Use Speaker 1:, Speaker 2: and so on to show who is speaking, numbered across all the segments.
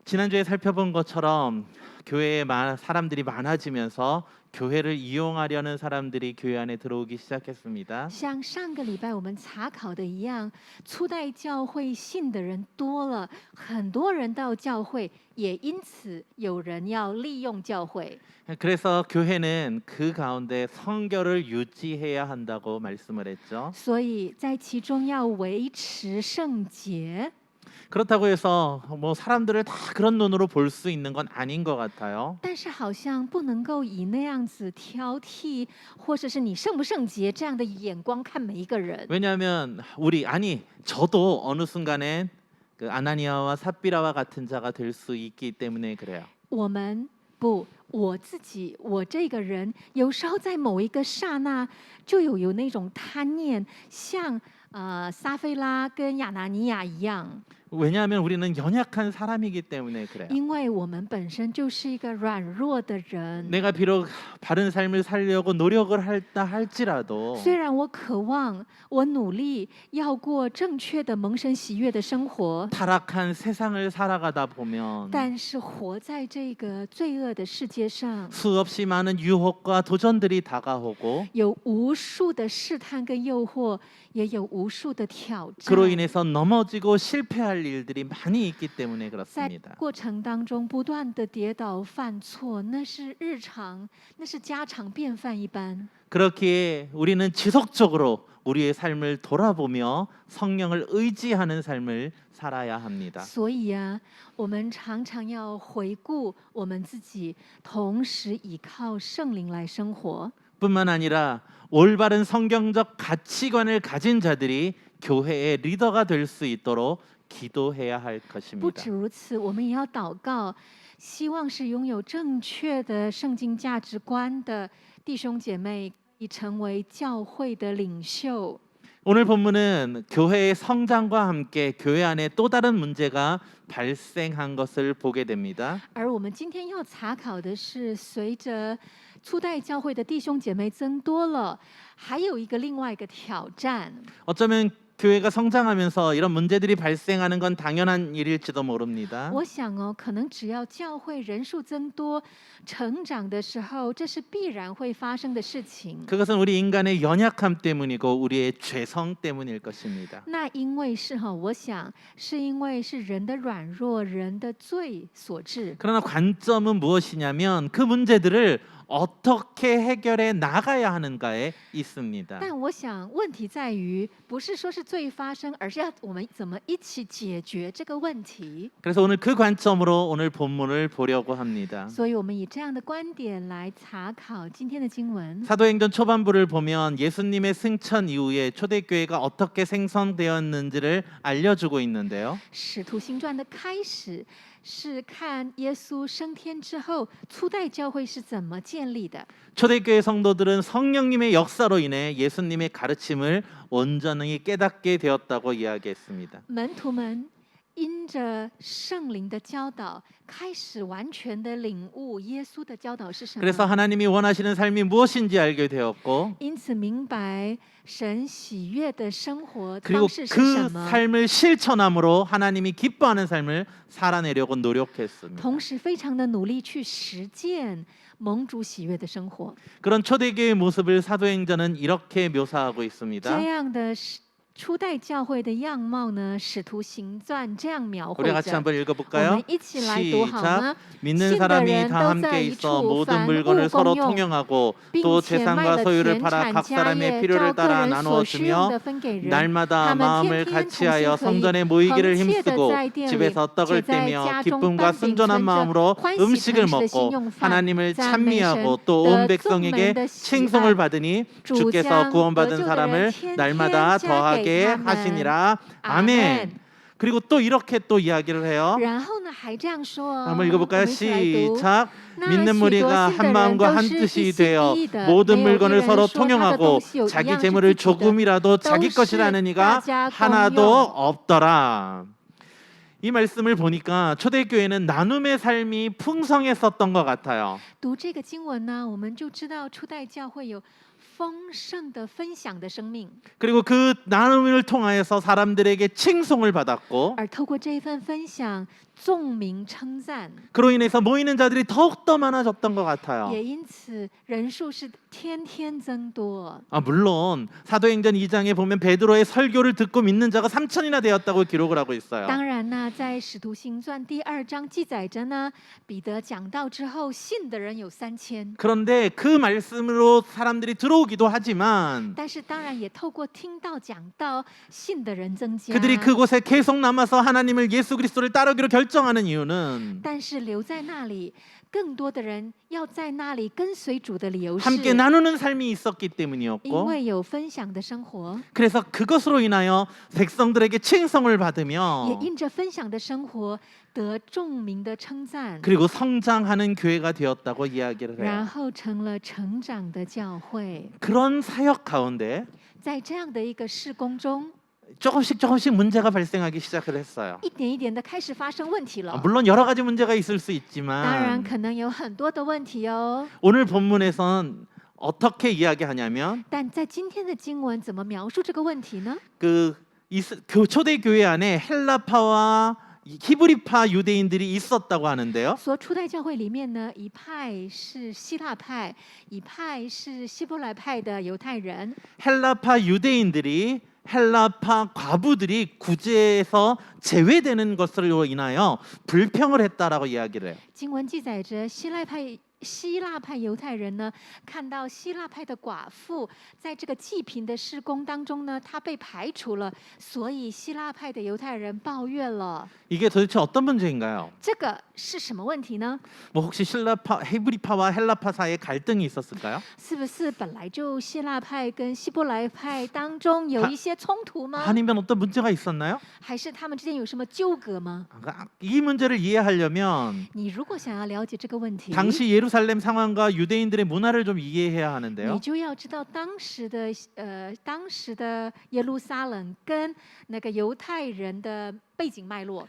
Speaker 1: 지난주에 살펴본 것처럼 교회에 사람들이 많아지면서 교회를 이용하려는 사람들이 교회 안에 들어오기 시작했습니다.
Speaker 2: 像上个礼拜我们查考的一样，初代教会信的人多了，很多人到教会，也因此有人要利用教会。
Speaker 1: 그래서 교회는 그 가운데 성결을 유지해야 한다고 말씀을 했죠.
Speaker 2: 所以在其中要维持圣洁。
Speaker 1: 그렇다고 해서 뭐 사람들을 다 그런 눈으로 볼 수 있는 건 아닌 것 같아요.
Speaker 2: 但是好像不能够以那样子挑剔，或者是你圣不圣洁这样的眼光看每一个人。
Speaker 1: 왜냐하면 저도 어느 순간에 그 아나니아와 삽비라와 같은 자가 될 수 있기 때문에 그래요.
Speaker 2: 我自己，我这个人，有时候在某一个刹那，就有那种贪念，像撒非拉跟亚拿尼亚一样。
Speaker 1: 왜냐하면 우리는 연약한 사람이기 때문에 그래요.
Speaker 2: 因为我们本身就是一个软弱的人。
Speaker 1: 내가 비록 바른 삶을 살려고 노력을 한다 할지라도
Speaker 2: 虽然我渴望，我努力要过正确的蒙神喜悦的生活，
Speaker 1: 타락한 세상을 살아가다 보면
Speaker 2: 但是活在这个罪恶的世界上，
Speaker 1: 수없이 많은 유혹과 도전들이 다가오고
Speaker 2: 有无数的试探跟诱惑，也有无数的挑战。
Speaker 1: 그로 인해서 넘어지고 실패할 일들이 많이 있기 때문에
Speaker 2: 在
Speaker 1: 그렇습니다.
Speaker 2: 过程当中不断的跌倒犯错，那是日常，那是家常便饭一般。
Speaker 1: 그렇기에 우리는 지속적으로 우리의 삶을 돌아보며 성령을 의지하는 삶을 살아야 합니다.
Speaker 2: 所以啊，我们常常要回顾我们自己，同时依靠圣灵来生活。
Speaker 1: 뿐만 아니라 올바른 성경적 가치관을 가진 자들이 교회의 리더가 될 수 있도록 기도해야 할
Speaker 2: 不
Speaker 1: 것입니다.
Speaker 2: 止如此，我们也要祷告，希望是拥有正确的圣经价值观的弟兄姐妹，以成为教会的领袖。
Speaker 1: 오늘 본문은 교회의 성장과 함께 교회 안에 또 다른 문제가 발생한 것을 보게 됩니다.
Speaker 2: 而我们今天要查考的是，随着初代教会的弟兄姐妹增多了，还有另外一个挑战。
Speaker 1: 어쩌면 교회가 성장하면서 이런 문제들이 발생하는 건 당연한 일일지도 모릅니다.
Speaker 2: 我想哦，可能只要教会人数增多、成长的时候，这是必然会发生的事情。
Speaker 1: 그것은 우리 인간의 연약함 때문이고 우리의 죄성 때문일 것입니다.
Speaker 2: 那因为是我想是因为是人的软弱、人的罪所致。
Speaker 1: 그러나 관점은 무엇이냐면 그 문제들을 어떻게 해결해 나가야 하는가에 있습니다.
Speaker 2: 但我想问题在于，不是说是罪发生，而是要我们怎么一起解决这个问题。
Speaker 1: 그래서 오늘 그 관점으로 오늘 본문을 보려고 합니다.
Speaker 2: 所以我们以这样的观点来查考今天的经文。
Speaker 1: 사도행전 초반부를 보면 예수님의 승천 이후에 초대교회가 어떻게 생성되었는지를 알려주고 있는데요.
Speaker 2: 使徒行传的开始是看耶稣升天之后，初代教会是怎么建立的。
Speaker 1: 초대교회 성도들은 성령님의 역사로 인해 예수님의 가르침을 온전히 깨닫게 되었다고 이야기했습니다.
Speaker 2: 门徒们因着圣灵的教导，开始完全的领悟耶稣的教导是什
Speaker 1: 그래서
Speaker 2: 么，
Speaker 1: 하나님이 원하시는 삶이 무엇인지 알게 되었고
Speaker 2: 因此明白神喜悦的生活
Speaker 1: 그리고
Speaker 2: 方式是
Speaker 1: 그
Speaker 2: 什么，
Speaker 1: 삶을 실천함으로 하나님이 기뻐하는 삶을 살아내려고 노력했습니다.
Speaker 2: 同时非常的努力去实践蒙主喜悦的生活。
Speaker 1: 그런 초대교회의 모습을 사도행전은 이렇게 묘사하고 있습니다.
Speaker 2: 这样的初代教会的样貌呢，《使徒行传》这样描绘
Speaker 1: 우리 같이
Speaker 2: 着。
Speaker 1: 한번
Speaker 2: 我
Speaker 1: 읽어볼까요?
Speaker 2: 们一起来读好吗？
Speaker 1: 믿는
Speaker 2: 信的
Speaker 1: 사람이
Speaker 2: 人
Speaker 1: 다
Speaker 2: 都
Speaker 1: 함께
Speaker 2: 在一
Speaker 1: 있어
Speaker 2: 处，
Speaker 1: 모든
Speaker 2: 凡
Speaker 1: 물건을
Speaker 2: 物
Speaker 1: 서로
Speaker 2: 共用，
Speaker 1: 통용하고
Speaker 2: 并
Speaker 1: 또
Speaker 2: 且卖
Speaker 1: 재산과
Speaker 2: 了
Speaker 1: 소유를
Speaker 2: 田
Speaker 1: 팔아
Speaker 2: 产
Speaker 1: 각
Speaker 2: 家
Speaker 1: 사람의
Speaker 2: 业，照
Speaker 1: 필요를
Speaker 2: 个
Speaker 1: 따라
Speaker 2: 人所需用
Speaker 1: 나누었으며
Speaker 2: 的分给人。
Speaker 1: 날마다
Speaker 2: 他们
Speaker 1: 마음을
Speaker 2: 天天同
Speaker 1: 같이하여
Speaker 2: 心合意，
Speaker 1: 성전에 모이기를
Speaker 2: 恒切的
Speaker 1: 힘쓰고
Speaker 2: 在店里，
Speaker 1: 집에서
Speaker 2: 且
Speaker 1: 떡을
Speaker 2: 在
Speaker 1: 떼며
Speaker 2: 家中
Speaker 1: 기쁨과
Speaker 2: 搬饼，
Speaker 1: 순전한
Speaker 2: 存着
Speaker 1: 마음으로
Speaker 2: 欢喜
Speaker 1: 음식을
Speaker 2: 诚实的心
Speaker 1: 먹고
Speaker 2: 用饭，
Speaker 1: 하나님을
Speaker 2: 赞美神
Speaker 1: 찬미하고 또 온
Speaker 2: 得众
Speaker 1: 백성에게
Speaker 2: 门的喜
Speaker 1: 칭송을
Speaker 2: 爱。
Speaker 1: 받으니
Speaker 2: 主
Speaker 1: 주께서
Speaker 2: 将得
Speaker 1: 구원받은
Speaker 2: 救的人
Speaker 1: 사람을
Speaker 2: 天天
Speaker 1: 날마다
Speaker 2: 加给
Speaker 1: 더하게
Speaker 2: 他们。
Speaker 1: 하시니라.
Speaker 2: 阿门。
Speaker 1: 아멘. 그리고 또 이렇게 또 이야기를 해요.
Speaker 2: 然后呢，还这样说哦，
Speaker 1: 한번
Speaker 2: 我
Speaker 1: 읽어볼까요?
Speaker 2: 们一起来读。
Speaker 1: 시작.
Speaker 2: 那
Speaker 1: 믿는
Speaker 2: 许多
Speaker 1: 무리가
Speaker 2: 信
Speaker 1: 한
Speaker 2: 的人
Speaker 1: 마음과
Speaker 2: 都
Speaker 1: 한
Speaker 2: 是一
Speaker 1: 뜻이
Speaker 2: 心
Speaker 1: 되어
Speaker 2: 一意的，
Speaker 1: 모든
Speaker 2: 没有一
Speaker 1: 물건을
Speaker 2: 人
Speaker 1: 서로
Speaker 2: 说他的东
Speaker 1: 통용하고
Speaker 2: 西有一
Speaker 1: 자기
Speaker 2: 样是
Speaker 1: 재물을
Speaker 2: 自己的，
Speaker 1: 조금이라도
Speaker 2: 都
Speaker 1: 자기
Speaker 2: 是
Speaker 1: 것이라는
Speaker 2: 大
Speaker 1: 이가
Speaker 2: 家共
Speaker 1: 하나도
Speaker 2: 用。
Speaker 1: 없더라. 이 말씀을 보니까 초대교회는 나눔의 삶이 풍성했었던 것 같아요.
Speaker 2: 读这个经文呢，我们就知道初代教会有丰盛的分享的生命，
Speaker 1: 그리고 그 나눔을 통하여서 사람들에게 칭송을 받았고
Speaker 2: 而透过这一份分享，众民称赞，
Speaker 1: 그로 인해서 모이는 자들이 더욱더 많아졌던 것 같아요.
Speaker 2: 也因此人数是天天增多。
Speaker 1: 물론 사도행전 2장에 보면 베드로의 설교를 듣고 믿는 자가 3천이나 되었다고 기록을 하고 있어요.
Speaker 2: 当然呢，在《使徒行传》第2章记载着呢，彼得讲道之后，信的人有3000。
Speaker 1: 그런데 그 말씀으로 사람들이 들어오기도 하지만
Speaker 2: 但是当然也透过听到讲道，信的人增加。
Speaker 1: 그들이 그곳에 계속 남아서 하나님을 예수 그리스도를 따르기로 결정하는 이유는
Speaker 2: 但是留在那里，更多的人要在那里跟随主的理由是，
Speaker 1: 함께 나누는 삶이 있었기
Speaker 2: 因
Speaker 1: 때문이었고
Speaker 2: 为有分享的生活，
Speaker 1: 그래서 그것으로 인하여 백성들에게 칭송을 받으며
Speaker 2: 也因着分享的生活得众民的称赞，
Speaker 1: 그리고 성장하는 교회가 되었다고 이야기를
Speaker 2: 然
Speaker 1: 해요.
Speaker 2: 后成了成长的教会。
Speaker 1: 그런 사역 가운데
Speaker 2: 在这样的一个事工中，
Speaker 1: 조금씩 문제가 발생하기 시작을 했어요.
Speaker 2: 一点一点的开始发生问题了。
Speaker 1: 물론 여러 가지 문제가 있을 수
Speaker 2: 当然
Speaker 1: 있지만
Speaker 2: 可能有很多的问题哦，
Speaker 1: 오늘 본문에선 어떻게 이야기하냐면
Speaker 2: 但在今天的经文怎么描述这个问题呢？
Speaker 1: 초대 교회 안에 헬라파와 히브리파 유대인들이 있었다고 하는데요.
Speaker 2: 说初代教会里面呢，一派是希腊派，一派是希伯来派的犹太人。
Speaker 1: 헬라파 유대인들이 헬라파 과부들이 구제에서 제외되는 것으로 인하여 불평을 했다라고 이야기를 해요.
Speaker 2: 经文记载着希腊派犹太人呢，看到希腊派的寡妇在这个祭品的事工当中呢，她被排除了，所以希腊派的犹太人抱怨了。
Speaker 1: 이게 도대체 어떤 문제인가요?
Speaker 2: 这个是什么问题呢？
Speaker 1: 혹시 히브리파와 헬라파 사이에 갈등이 있었을까요?
Speaker 2: 是不是本来就希腊派跟希伯来派当中有一些冲突吗？
Speaker 1: 아니면 어떤 문제가 있었나요?
Speaker 2: 还是他们之间有什么纠葛吗？
Speaker 1: 이 문제를 이해하려면
Speaker 2: 你如果想要了解这个问题，
Speaker 1: 당시 예루살렘 상황과 유대인들의 문화를 좀 이해해야
Speaker 2: 你
Speaker 1: 하는데요.
Speaker 2: 就要知道当时的耶路撒冷跟那个犹太人的背景脉络。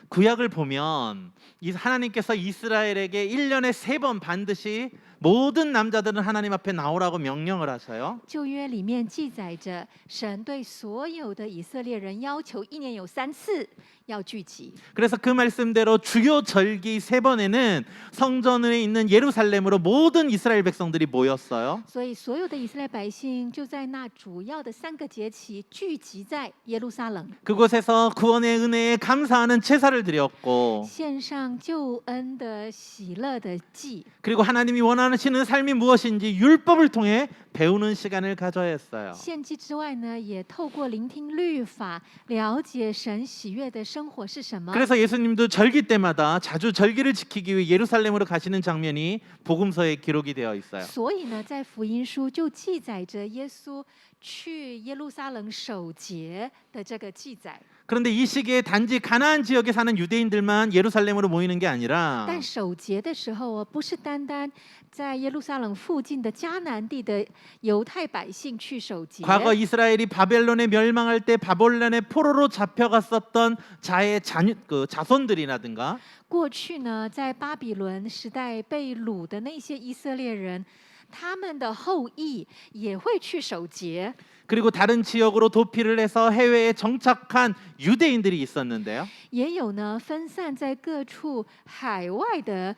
Speaker 1: 구약을 보면 하나님께서 이스라엘에게 1년에 3번 반드시 모든 남자들은 하나님 앞에 나오라고 명령을 하셔요.
Speaker 2: 旧约里面记载着，神对所有的以色列人要求1年有3次要聚集。
Speaker 1: 그래서 그 말씀대로 주요 절기 3번에는 성전에 있는 예루살렘으로 모든 이스라엘 백성들이 모였어요.
Speaker 2: 所以所有的以色列百姓就在那主要的3个节期聚集在耶路撒冷，
Speaker 1: 그곳에서 구원의 은혜에 감사하는 제사를 드렸고
Speaker 2: 献上救恩的喜乐的祭。
Speaker 1: 그리고 하나님이 원하시는 삶이 무엇인지 율법을 통해 배우는 시간을 가져야 했어요.
Speaker 2: 献祭之外呢，也透过聆听律法，了解神喜悦的生活是什么。
Speaker 1: 그래서 예수님도 절기 때마다 자주 절기를 지키기 위해 예루살렘으로 가시는 장면이 복음서에 기록이 되어 있어요.
Speaker 2: 所以呢，在福音书就记载着耶稣去耶路撒冷守节的这个记载。
Speaker 1: 그런데 이 시기에 단지 가나안 지역에 사는 유대인들만 예루살렘으로 모이는 게 아니라
Speaker 2: 但守节的时候哦，不是单单在耶路撒冷附近的迦南地的犹太百姓去守节。
Speaker 1: 과거 이스라엘이 바벨론에 멸망할 때 바벨론의 포로로 잡혀갔었던 자손들이라든가
Speaker 2: 过去呢，在巴比伦时代被掳的那些以色列人，他们的后裔也会去守节。
Speaker 1: 그리고 다른 지역으로 도피를 해서 해외에 정착한 유대인들이 있었는데요.
Speaker 2: 也有呢，分散在各处海外的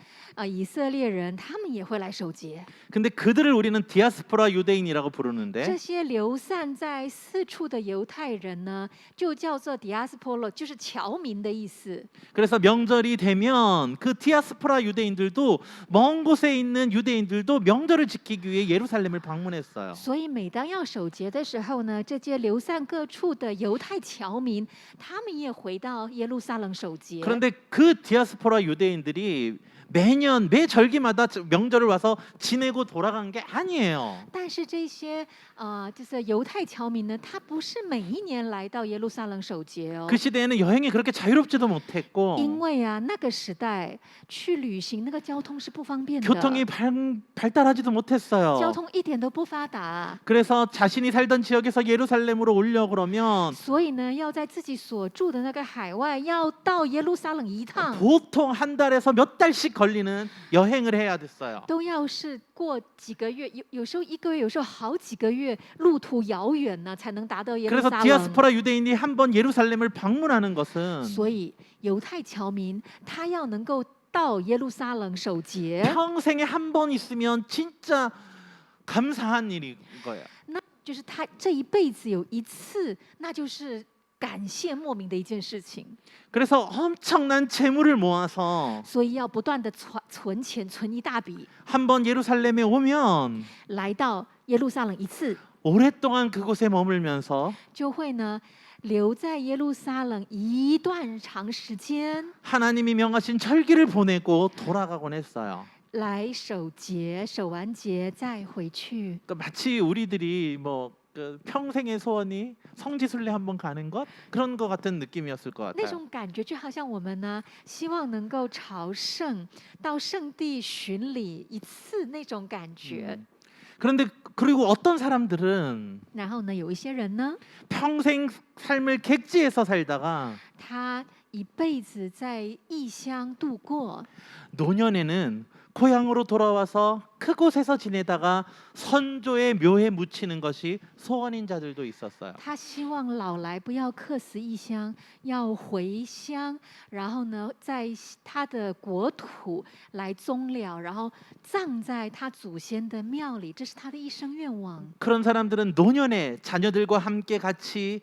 Speaker 2: 以色列人，他们也会来守节。
Speaker 1: 근데 그들을 우리는 디아스포라 유대인이라고
Speaker 2: 这
Speaker 1: 부르는데
Speaker 2: 些流散在四处的犹太人呢，就叫做 diaspora， 就是侨民的意思。
Speaker 1: 그래서 명절이 되면 그 디아스포라 유대인들도 먼 곳에 있는 유대인들도 명절을 지키기 위해 예루살렘을 방문했어요.
Speaker 2: 所以每当要守节的时候呢，这些流散各处的犹太侨民，他们也回到耶路撒冷守节。
Speaker 1: 그런데 그 디아스포라 유대인들이 매년 매 절기마다 명절을 와서 지내고 돌아간 게 아니에요.
Speaker 2: 但是这些就是犹太侨民呢，他不是每一年来到耶路撒冷守节哦。
Speaker 1: 그 시대에는 여행이 그렇게 자유롭지도 못했고
Speaker 2: 因为啊，那个时代去旅行，那个交通是不方便的，
Speaker 1: 교통이 발달하지도 못했어요.
Speaker 2: 交通一点都不发达。
Speaker 1: 그래서 자신이 살던 지역에서 예루살렘으로 오려 그러면
Speaker 2: 所以呢，要在自己所住的那个海外，要到耶路撒冷一趟，
Speaker 1: 보통 한 달에서 몇 달씩 걸리는 여행을 해야 됐어요.
Speaker 2: 都要是过几个月，有时候一个月，有时候好几个月，路途遥远呢，才能达到耶路
Speaker 1: 그래서
Speaker 2: 撒冷。
Speaker 1: 디아스포라 유대인이 한번 예루살렘을 방문하는 것은
Speaker 2: 所以犹太侨民他要能够到耶路撒冷守节，
Speaker 1: 평생에 한 번 있으면 진짜 감사한 일인 거예요.
Speaker 2: 那就是他这一辈子有一次，那就是感谢莫名的一件事情。
Speaker 1: 그래서 엄청난 재물을 모아서
Speaker 2: 所以要不断的存钱，存一大笔，
Speaker 1: 한번 예루살렘에 오면
Speaker 2: 来到耶路撒冷一次，
Speaker 1: 오랫동안 그곳에 머물면서
Speaker 2: 就会呢留在耶路撒冷一段长时间，
Speaker 1: 하나님이 명하신 절기를 보내고 돌아가곤 했어요.
Speaker 2: 来守节，守完节再回去。
Speaker 1: 그러니까 마치 우리들이 그 평생의 소원이 성지순례 한번 가는 것 그런 것 같은 느낌이었을 것
Speaker 2: 那
Speaker 1: 같아요.
Speaker 2: 种感觉就好像我们呢，希望能够朝圣，到圣地巡礼一次那种感觉。
Speaker 1: 그런데 그리고 어떤 사람들은
Speaker 2: 然后呢，有一些人呢，
Speaker 1: 평생 삶을 객지에서 살다가
Speaker 2: 他一辈子在异乡度过，
Speaker 1: 노년에는 고향으로 돌아와서 그곳에서 지내다가 선조의 묘에 묻히는 것이 소원인 자들도 있었어요.
Speaker 2: 他希望老来不要客死异乡，要回乡，然后呢，在他的国土来终了，然后葬在他祖先的庙里，这是他的一生愿望。
Speaker 1: 그런 사람들은 노년에 자녀들과 함께 같이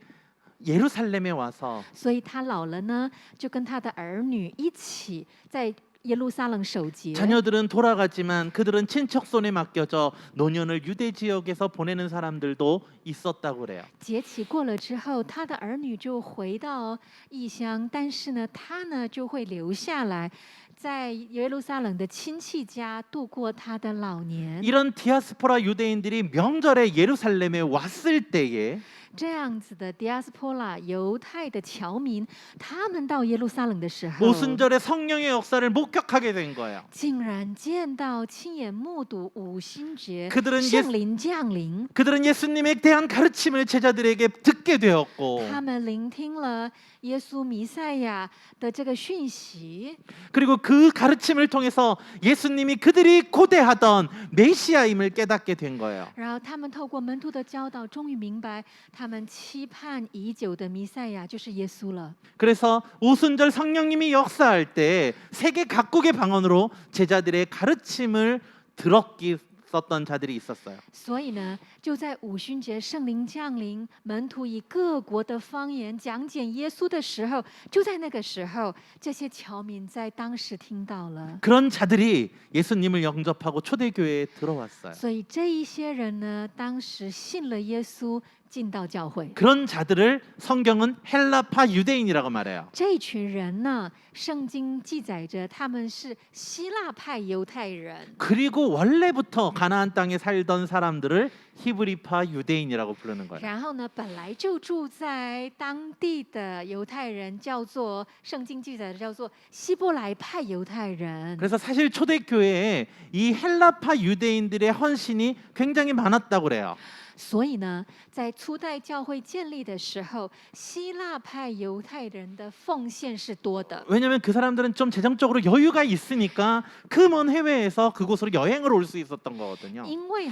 Speaker 1: 예루살렘에 와서
Speaker 2: 所以他老了呢，就跟他的儿女一起在耶路撒冷守节。
Speaker 1: 자녀들은 돌아가지만 그들은 친척 손에 맡겨져 노년을 유대 지역에서 보내는 사람들도 있었다고 그래요.
Speaker 2: 节期过了之后，他的儿女就回到异乡，但是呢，他呢就会留下来，在耶路撒冷的亲戚家度过他的老年。
Speaker 1: 이런 디아스포라 유대인들이 명절에 예루살렘에 왔을 때에
Speaker 2: 这样子的 diaspora 犹太的侨民，他们到耶路撒冷的时候，
Speaker 1: 오순절에 성령의 역사를 목격하게 된 거예요.
Speaker 2: 竟然见到亲眼目睹五星节
Speaker 1: 그들은
Speaker 2: 圣灵降临，
Speaker 1: 그들은 예수님에 대한 가르침을 제자들에게 듣게 되었고
Speaker 2: 他们聆听了耶稣弥赛亚的这个讯息，
Speaker 1: 그리고 그 가르침을 통해서 예수님이 그들이 고대하던 메시아임을 깨닫게 된 거예요.
Speaker 2: 然后他们透过门徒的教导，终于明白他们期盼已久的弥赛亚就是耶稣了。
Speaker 1: 그래서 오순절 성령님이 역사할 때 세계 각국의 방언으로 제자들의 가르침을 들었던 자들이 있었어요.
Speaker 2: 所以呢，就在五旬节圣灵降临，门徒以各国的方言讲解耶稣的时候，就在那个时候，这些侨民在当时听到了。
Speaker 1: 그런 자들이 예수님을 영접하고 초대교회에 들어왔어요.
Speaker 2: 所以这一些人呢，当时信了耶稣，进到教会。
Speaker 1: 그런 자들을 성경은 헬라파 유대인이라고 말해요.
Speaker 2: 这群人呢，圣经记载着他们是希腊派犹太人。
Speaker 1: 그리고 원래부터 가나안 땅에 살던 사람들을 히브리파 유대인이라고 부르는 거예요.
Speaker 2: 然后呢，本来就住在当地的犹太人，叫做圣经记载的叫做希伯来派犹太人。
Speaker 1: 그래서 사실 초대교회에 이 헬라파 유대인들의 헌신이 굉장히 많았다고 그래요.
Speaker 2: 所以呢，在初代教会建立的时候，希腊派犹太人的奉献是多的。
Speaker 1: 왜냐하면 그 사람들은 좀 재정적으로 여유가 있으니까 그 먼 해외에서 그곳으로 여행을 올 수 있었던 거거든요.
Speaker 2: 因为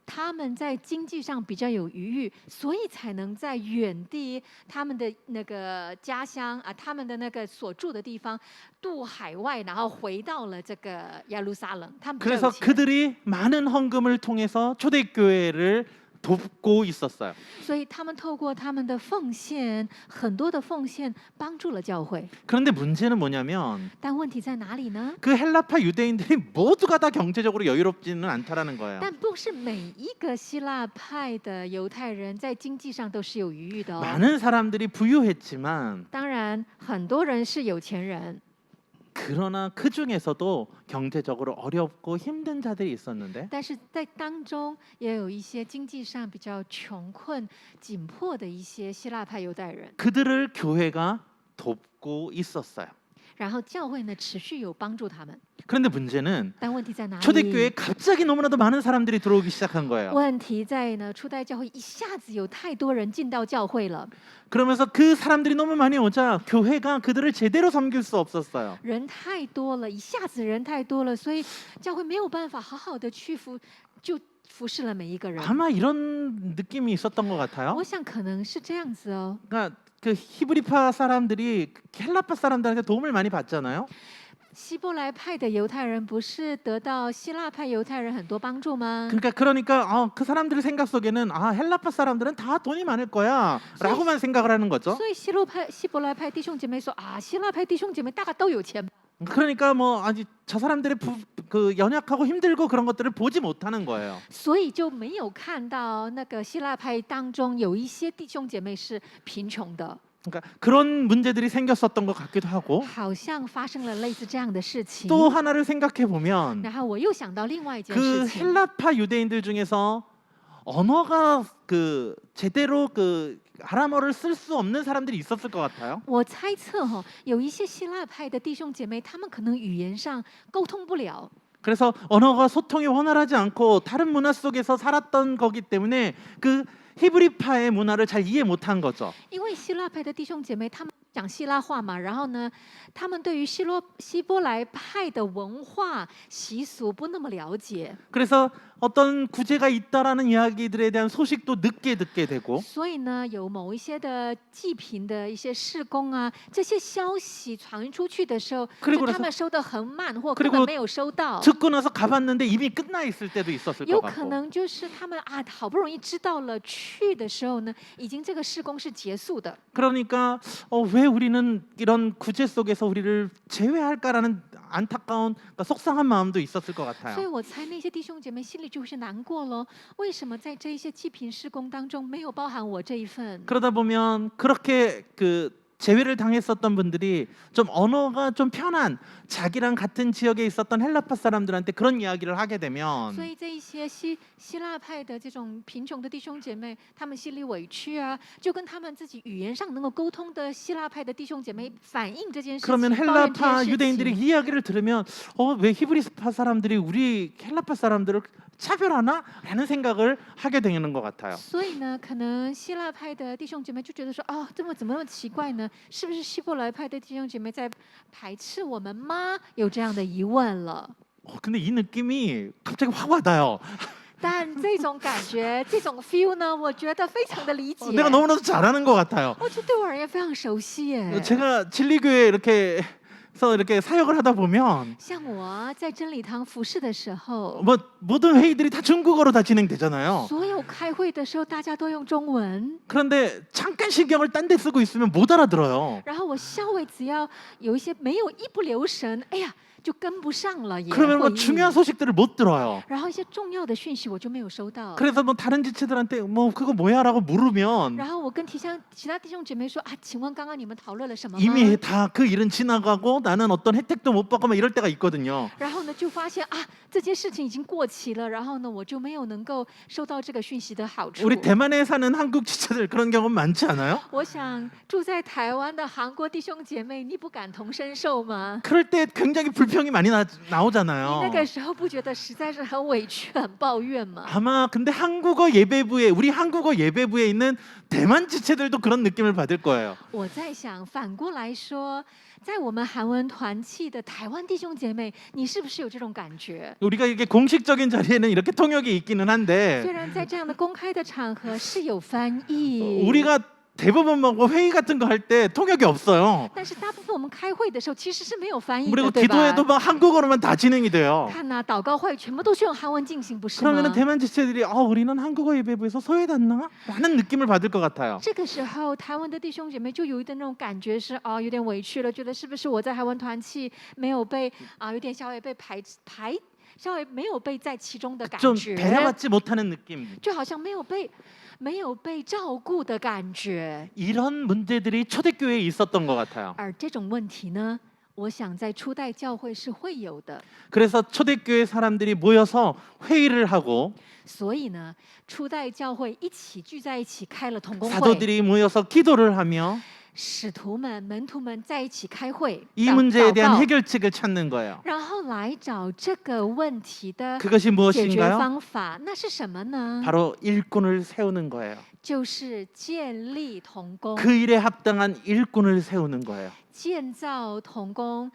Speaker 2: 他们在经济上比较有余裕，所以才能在远地他们的那个家乡啊，他们的那个所住的地方渡海外，然后回到了这个耶路撒冷。他们比较有
Speaker 1: 그래서
Speaker 2: 钱
Speaker 1: 그들이 많은 헌금을 통해서 초대교회를 돕고 있었어요.
Speaker 2: 所以他们透过他们的奉献，很多的奉献帮助了教会。
Speaker 1: 그런데 문제는 뭐냐면
Speaker 2: 但问题在哪里呢？
Speaker 1: 그 헬라파 유대인들이 모두가 다 경제적으로 여유롭지는 않다라는 거예요.
Speaker 2: 但不是每一个希腊派的犹太人在经济上都是有余裕的哦。
Speaker 1: 많은 사람들이 부유했지만
Speaker 2: 当然，很多人是有钱人，
Speaker 1: 그러나 그 중에서도 경제적으로 어렵고 힘든 자들이 있었는데
Speaker 2: 但是在当中也有一些经济上比较穷困、紧迫的一些希腊派犹太人，
Speaker 1: 그들을 교회가 돕고 있었어요.
Speaker 2: 然后教会呢持续有帮助他们。
Speaker 1: 그런데 문제는
Speaker 2: 但问题在哪
Speaker 1: 초대교회에
Speaker 2: 里？
Speaker 1: 갑자기 너무나도 많은 사람들이 들어오기 시작한 거예요.
Speaker 2: 问题在呢，初代教会一下子有太多人进到教会了，
Speaker 1: 그러면서 그 사람들이 너무 많이 오자 교회가 그들을 제대로 섬길 수 없었어요.
Speaker 2: 人太多了，一下子人太多了，所以教会没有办法好好的去服侍了每一个人。
Speaker 1: 아마 이런 느낌이 있었던 것 같아요.
Speaker 2: 我想可能是这样子哦。
Speaker 1: 그러니까 그 히브리파 사람들이 헬라파 사람들한테 도움을 많이 받잖아요.
Speaker 2: 希伯来派的犹太人不是得到希腊派犹太人很多帮助吗？
Speaker 1: 그러니까 그 사람들의 생각 속에는 헬라파 사람들은 다 돈이 많을 거야라고만 생각을 하는 거죠.
Speaker 2: 所以希伯来派弟兄姐妹说啊，希腊派弟兄姐妹大概都有钱吧。
Speaker 1: 그러니까 뭐 아직 저 사람들의 그 연약하고 힘들고 그런 것들을 보지 못하는 거예요.
Speaker 2: 所以就没有看到那个希腊派当中有一些弟兄姐妹是贫穷的。
Speaker 1: 그러니까 그런 문제들이 생겼었던 것 같기도 하고
Speaker 2: 好像发生了类似这样的事情。
Speaker 1: 또 하나를 생각해 보면
Speaker 2: 然后我又想到另外一件
Speaker 1: 그
Speaker 2: 事情，
Speaker 1: 헬라파 유대인들 중에서 언어가 그 제대로 그 아람어를 쓸 수 없는 사람들이 있었을 것 같아요.
Speaker 2: 我猜测有一些希腊派的弟兄姐妹，他们可能语言上沟通不了，
Speaker 1: 그래서 언어가 소통이 원활하지 않고 다른 문화 속에서 살았던 거기 때문에 그 히브리파의 문화를 잘 이해 못한 거죠.
Speaker 2: 因为希腊派的弟兄姐妹他们讲希腊话嘛，然后呢，他们对于希伯来派的文化习俗不那么了解，
Speaker 1: 그래서 어떤 구제가 있다라는 이야기들에 대한 소식도 늦게 듣게 되고
Speaker 2: 所以呢，有某一些的祭品的一些事工啊，这些消息传出去的时候，
Speaker 1: 그리고
Speaker 2: 就他们收得很慢，或
Speaker 1: 그리고
Speaker 2: 根本没有收到。
Speaker 1: 듣고 나서 가봤는데 이미 끝나 있을 때도 있었을
Speaker 2: 有
Speaker 1: 것
Speaker 2: 可
Speaker 1: 같고
Speaker 2: 能就是他们啊，好不容易知道了，去的时候呢，已经这个事工是结束的。
Speaker 1: 그러니까 왜 우리는 이런 구제 속에서 우리를 제외할까라는 안타까운 그러니까 속상한 마음도 있었을 것
Speaker 2: 所以
Speaker 1: 같아요.
Speaker 2: 我猜那些弟兄姐妹心里就是难过了，为什么在这一些祭品事工当中没有包含我这一份？
Speaker 1: 그러다 보면 그렇게 그 제외를 당했었던 분들이 좀 언어가 좀 편한 자기랑 같은 지역에 있었던 헬라파 사람들한테 그런 이야기를 하게 되면
Speaker 2: 所以这一些希腊派的这种贫穷的弟兄姐妹，他们心里委屈啊，就跟他们自己语言上能够沟通的希腊派的弟兄姐妹反映这件事情，
Speaker 1: 그러면
Speaker 2: 抱怨这
Speaker 1: 헬라파
Speaker 2: 件事
Speaker 1: 유대인들이
Speaker 2: 情。
Speaker 1: 이야기를 들으면 왜 히브리파 사람들이 우리 헬라파 사람들을 차별하나? 라는 생각을 하게 되는 것 같아요.
Speaker 2: 所以呢，可能希腊派的弟兄姐妹就觉得说，哦，怎么那么奇怪呢？是不是希伯来派的弟兄姐妹在排斥我们吗？有这样的疑问了。
Speaker 1: 근데 이 느낌이 갑자기 확 와닿아요.
Speaker 2: 但这种感觉，这种 feel 呢，我觉得非常的理解。
Speaker 1: 내가 너무나도 잘하는 것 같아요.
Speaker 2: 这对我而言非常熟悉耶。
Speaker 1: 제가 진리교회 이렇게 사역을 하다 보면
Speaker 2: 像我在真理堂服侍的时候，
Speaker 1: 뭐 모든 회의들이 다 중국어로 다 진행되잖아요.
Speaker 2: 所有开会的时候，大家都用中文。
Speaker 1: 그런데 잠깐 신경을 딴 데 쓰고 있으면 못 알아들어요.
Speaker 2: 然后我稍微只要有一些没有一不留神，哎呀，就跟不上了耶。
Speaker 1: 그러면
Speaker 2: 会
Speaker 1: 뭐
Speaker 2: 议
Speaker 1: 중요한 소식들을 못 들어요.
Speaker 2: 然后一些重要的讯息我就没有收到。
Speaker 1: 그래서 뭐 다른 지체들한테 뭐 그거 뭐야라고 물으면
Speaker 2: 然后我跟其他弟兄姐妹说啊，请问刚刚你们讨论了什么吗？
Speaker 1: 이미 다 그 일은 지나가고 나는 어떤 혜택도 못 받고 막 이럴 때가 있거든요.
Speaker 2: 然后呢，就发现啊，这件事情已经过期了，然后呢，我就没有能够收到这个讯息的好处。
Speaker 1: 우리 대만에 사는 한국 지체들 그런 경험 많지 않아요?
Speaker 2: 我想住在台湾的韩国弟兄姐妹，你不感同身受吗？
Speaker 1: 그럴 때 굉장히 불평이 많이
Speaker 2: 你
Speaker 1: 나오잖아요.
Speaker 2: 那个时候不觉得实在是很委屈、很抱怨吗？
Speaker 1: 아마 근데 우리 한국어 예배부에 있는 대만 지체들도 그런 느낌을 받을 거예요.
Speaker 2: 我在想，反过来说，在我们韩文团契的台湾弟兄姐妹，你是不是有这种感觉？
Speaker 1: 우리가 이게 공식적인 자리에는 이렇게 통역이 있기는
Speaker 2: 虽
Speaker 1: 한데
Speaker 2: 然在这样的公开的场合是有翻译，
Speaker 1: 우리가 대부분 뭐 회의 같은 거 할 때 통역이 없어요.
Speaker 2: 但是大部分我们开会的时候其实是没有翻译
Speaker 1: 그리고
Speaker 2: 的，对吧？
Speaker 1: 기도회도 막 한국어로만 다 진행이 돼요.
Speaker 2: 看呐、祷告会全部都是用韩文进行，不是吗？
Speaker 1: 그러면 대만 지체들이 우리는 한국어 예배부에서 소외됐나? 라는 느낌을 받을 것 같아요.
Speaker 2: 这个时候，台湾的弟兄姐妹就有一点那种感觉是有点委屈了，觉得是不是我在台湾团契没有被有点稍微被稍微没有被在其中的感
Speaker 1: 좀
Speaker 2: 觉，
Speaker 1: 대하받지 못하는 느낌.
Speaker 2: 就好像没有被照顾的感觉。
Speaker 1: 이런 문제들이 초대교회에 있었던 것 같아요.
Speaker 2: 而这种问题呢，我想在初代教会是会有的。
Speaker 1: 그래서 초대교회 사람들이 모여서 회의를 하고
Speaker 2: 所以呢，初代教会一起聚在一起开了同工会，
Speaker 1: 사도들이 모여서 기도를 하며
Speaker 2: 使徒们、门徒们在一起开会，
Speaker 1: 이 문제에
Speaker 2: 祷
Speaker 1: 대한
Speaker 2: 告，
Speaker 1: 해결책을 찾는 거예요.
Speaker 2: 然后来找这个问题的
Speaker 1: 그것이
Speaker 2: 解决
Speaker 1: 무엇인가요?
Speaker 2: 方法。那是什么呢？
Speaker 1: 바로 일꾼을 세우는 거예요.
Speaker 2: 就是建立同工，
Speaker 1: 그 일에 합당한 일꾼을 세우는 거예요.
Speaker 2: 建造同工，